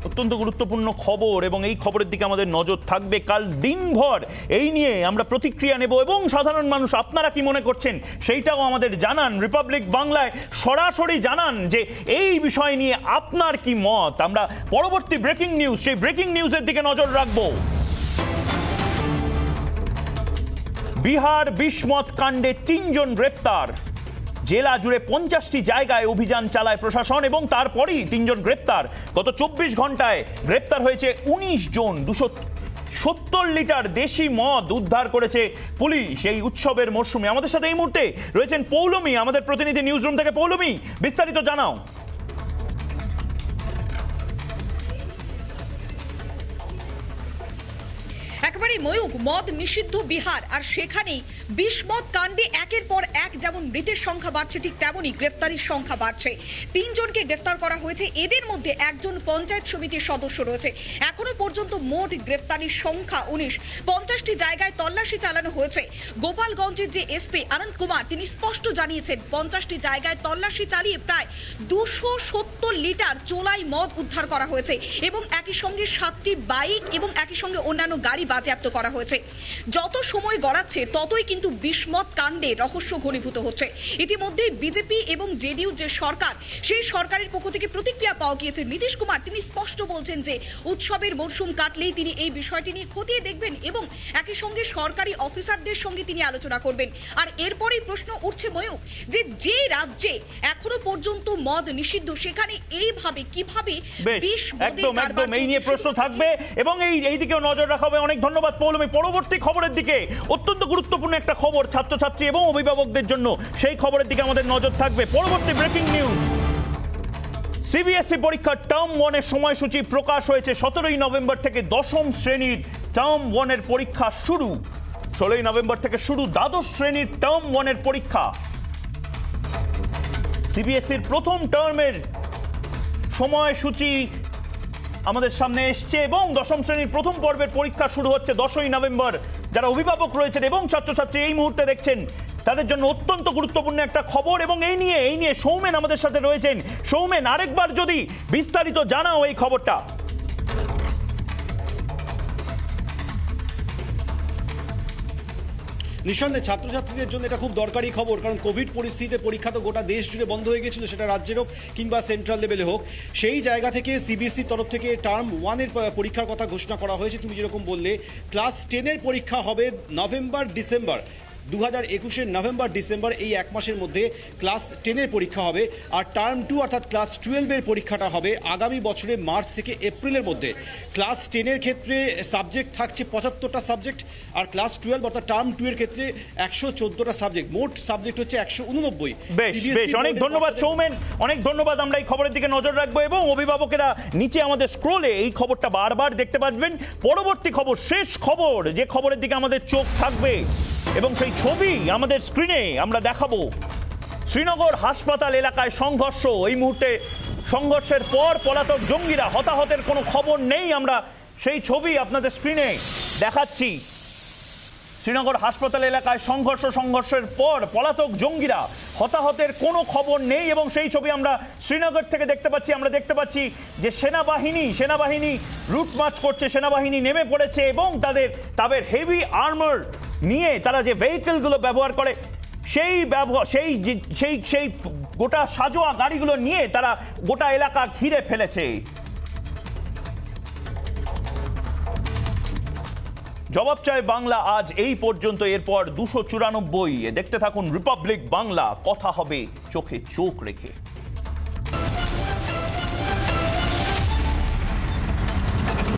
অত্যন্ত গুরুত্বপূর্ণ খবর এবং এই খবরের দিকে আমাদের নজর থাকবে। কাল দিনভর এই নিয়ে আমরা প্রতিক্রিয়া নেব এবং সাধারণ মানুষ আপনারা কি মনে করছেন সেইটাও আমাদের জানান। রিপাবলিক বাংলায় সরাসরি জানান যে এই বিষয় নিয়ে আপনার কি মত। আমরা পরবর্তী ব্রেকিং নিউজ, সেই ব্রেকিং নিউজের দিকে নজর রাখবো। বিহার বিস্মত কাণ্ডে 3 জন গ্রেপ্তার। জেলা জুড়ে 50টি জায়গায় অভিযান চালায় প্রশাসন এবং তারপরেই 3 জন গ্রেপ্তার। গত 24 ঘন্টায় গ্রেপ্তার হয়েছে 19 জন। 270 লিটার দেশি মদ উদ্ধার করেছে পুলিশ এই উৎসবের মরশুমে। আমাদের সাথে এই মুহূর্তে রয়েছেন পৌলমী, আমাদের প্রতিনিধি নিউজ রুম থেকে। পৌলমী, বিস্তারিত জানাও। একেবারে ময়ূক, মদ নিষিদ্ধ বিহার আর সেখানেই বিষমদ কাণ্ডে একের পর এক যেমন মৃতের সংখ্যা বাড়ছে, ঠিক তেমনই গ্রেফতারির সংখ্যা বাড়ছে। 3 জনকে গ্রেফতার করা হয়েছে, এদের মধ্যে একজন পঞ্চায়েত সমিতির সদস্য রয়েছে। এখনো পর্যন্ত মোট গ্রেফতারির সংখ্যা 19। 50টি জায়গায় তল্লাশি চালানো হয়েছে। গোপালগঞ্জের যে এসপি আনন্দ কুমার তিনি স্পষ্ট জানিয়েছেন 50টি জায়গায় তল্লাশি চালিয়ে প্রায় 270 লিটার চোলাই মদ উদ্ধার করা হয়েছে এবং একই সঙ্গে 7টি বাইক এবং একই সঙ্গে অন্যান্য গাড়ি বাজেয়াপ্ত করা হয়েছে। যত সময় গড়াচ্ছে ততই কিন্তু বিষমদ কাণ্ডে রহস্য ঘনীভূত হচ্ছে। ইতিমধ্যে বিজেপি এবং জেডিইউ যে সরকার, সেই সরকারের পক্ষ থেকে প্রতিক্রিয়া পাওয়া গিয়েছে। নীতিশ কুমার তিনি স্পষ্ট বলছেন যে উৎসবের মরশুম কাটলেই তিনি এই বিষয়টি নিয়ে খতিয়ে দেখবেন এবং একই সঙ্গে সরকারি অফিসারদের সঙ্গে তিনি আলোচনা করবেন। আর এরপরেই প্রশ্ন উঠছে ময়ূক, যে রাজ্যে এখনো পর্যন্ত মদ নিষিদ্ধ সেখানে এইভাবে কিভাবে একদম এই নিয়ে প্রশ্ন থাকবে এবং এই দিকেও নজর রাখা হবে। অনেক ধন্যবাদ পৌলমী। পরবর্তী খবরের দিকে, অত্যন্ত গুরুত্বপূর্ণ একটা খবর ছাত্রছাত্রী এবং অভিভাবকদের জন্য, সেই খবরের দিকে আমাদের নজর থাকবে। পরবর্তী ব্রেকিং নিউজ, সিবিএসই পরীক্ষার টার্ম 1 সময়সূচি প্রকাশ হয়েছে। 17ই নভেম্বর থেকে 10ম শ্রেণীর টার্ম 1 পরীক্ষা শুরু। 16ই নভেম্বর থেকে শুরু দ্বাদশ শ্রেণীর টার্ম 1 পরীক্ষা। সিবিএসইর প্রথম টার্মের সময়সূচি আমাদের সামনে এসছে এবং 10ম শ্রেণীর প্রথম পর্বের পরীক্ষা শুরু হচ্ছে 10ই নভেম্বর। যারা অভিভাবক রয়েছেন এবং ছাত্রছাত্রী এই মুহূর্তে দেখছেন, তাদের জন্য অত্যন্ত গুরুত্বপূর্ণ একটা খবর এবং এই নিয়ে সৌমেন আমাদের সাথে রয়েছেন। সৌমেন, আরেকবার যদি বিস্তারিত জানাও এই খবরটা। নিঃসন্দেহে ছাত্রছাত্রীদের জন্য এটা খুব দরকারি খবর, কারণ কোভিড পরিস্থিতিতে পরীক্ষা তো গোটা দেশ জুড়ে বন্ধ হয়ে গেছিল, সেটা রাজ্যের হোক কিংবা সেন্ট্রাল লেভেলে হোক। সেই জায়গা থেকে সিবিএসইর তরফ থেকে টার্ম 1 পরীক্ষার কথা ঘোষণা করা হয়েছে। তুমি যেরকম বললে, ক্লাস 10 পরীক্ষা হবে নভেম্বর ডিসেম্বর, 2021 নভেম্বর ডিসেম্বর, এই 1 মাসের মধ্যে ক্লাস 10 পরীক্ষা হবে। আর টার্ম 2 অর্থাৎ ক্লাস 12 পরীক্ষাটা হবে আগামী বছরের মার্চ থেকে এপ্রিলের মধ্যে। ক্লাস 10 ক্ষেত্রে সাবজেক্ট থাকছে 75টা সাবজেক্ট, আর ক্লাস 12 অর্থাৎ টার্ম 2 ক্ষেত্রে 114টা সাবজেক্ট, মোট সাবজেক্ট হচ্ছে 189। বেশ, অনেক ধন্যবাদ সৌমেন, অনেক ধন্যবাদ। আমরা এই খবরের দিকে নজর রাখবো এবং অভিভাবকেরা নিচে আমাদের স্ক্রোলে এই খবরটা বারবার দেখতে পাবেন। পরবর্তী খবর, শেষ খবর, যে খবরের দিকে আমাদের চোখ থাকবে এবং সেই ছবি আমাদের স্ক্রিনে আমরা দেখাবো। শ্রীনগর হাসপাতাল এলাকায় সংঘর্ষ। এই মুহূর্তে সংঘর্ষের পর পলাতক জঙ্গিরা, হতাহতের কোনো খবর নেই। আমরা সেই ছবি আপনাদের স্ক্রিনে দেখাচ্ছি। শ্রীনগর হাসপাতাল এলাকায় সংঘর্ষের পর পলাতক জঙ্গিরা, হতাহতের কোনো খবর নেই এবং সেই ছবি আমরা শ্রীনগর থেকে দেখতে পাচ্ছি। আমরা দেখতে পাচ্ছি যে সেনাবাহিনী রুট মার্চ করছে, সেনাবাহিনী নেমে পড়েছে এবং তাদের হেভি আর্মার নিয়ে তারা যে ভেহিকেলগুলো ব্যবহার করে সেই গোটা সাজোয়া গাড়িগুলো নিয়ে তারা গোটা এলাকা ঘিরে ফেলেছে। জবাব চায় বাংলা আজ এই পর্যন্ত, এরপর 294। দেখতে থাকুন রিপাবলিক বাংলা, কথা হবে চোখে চোখ রেখে।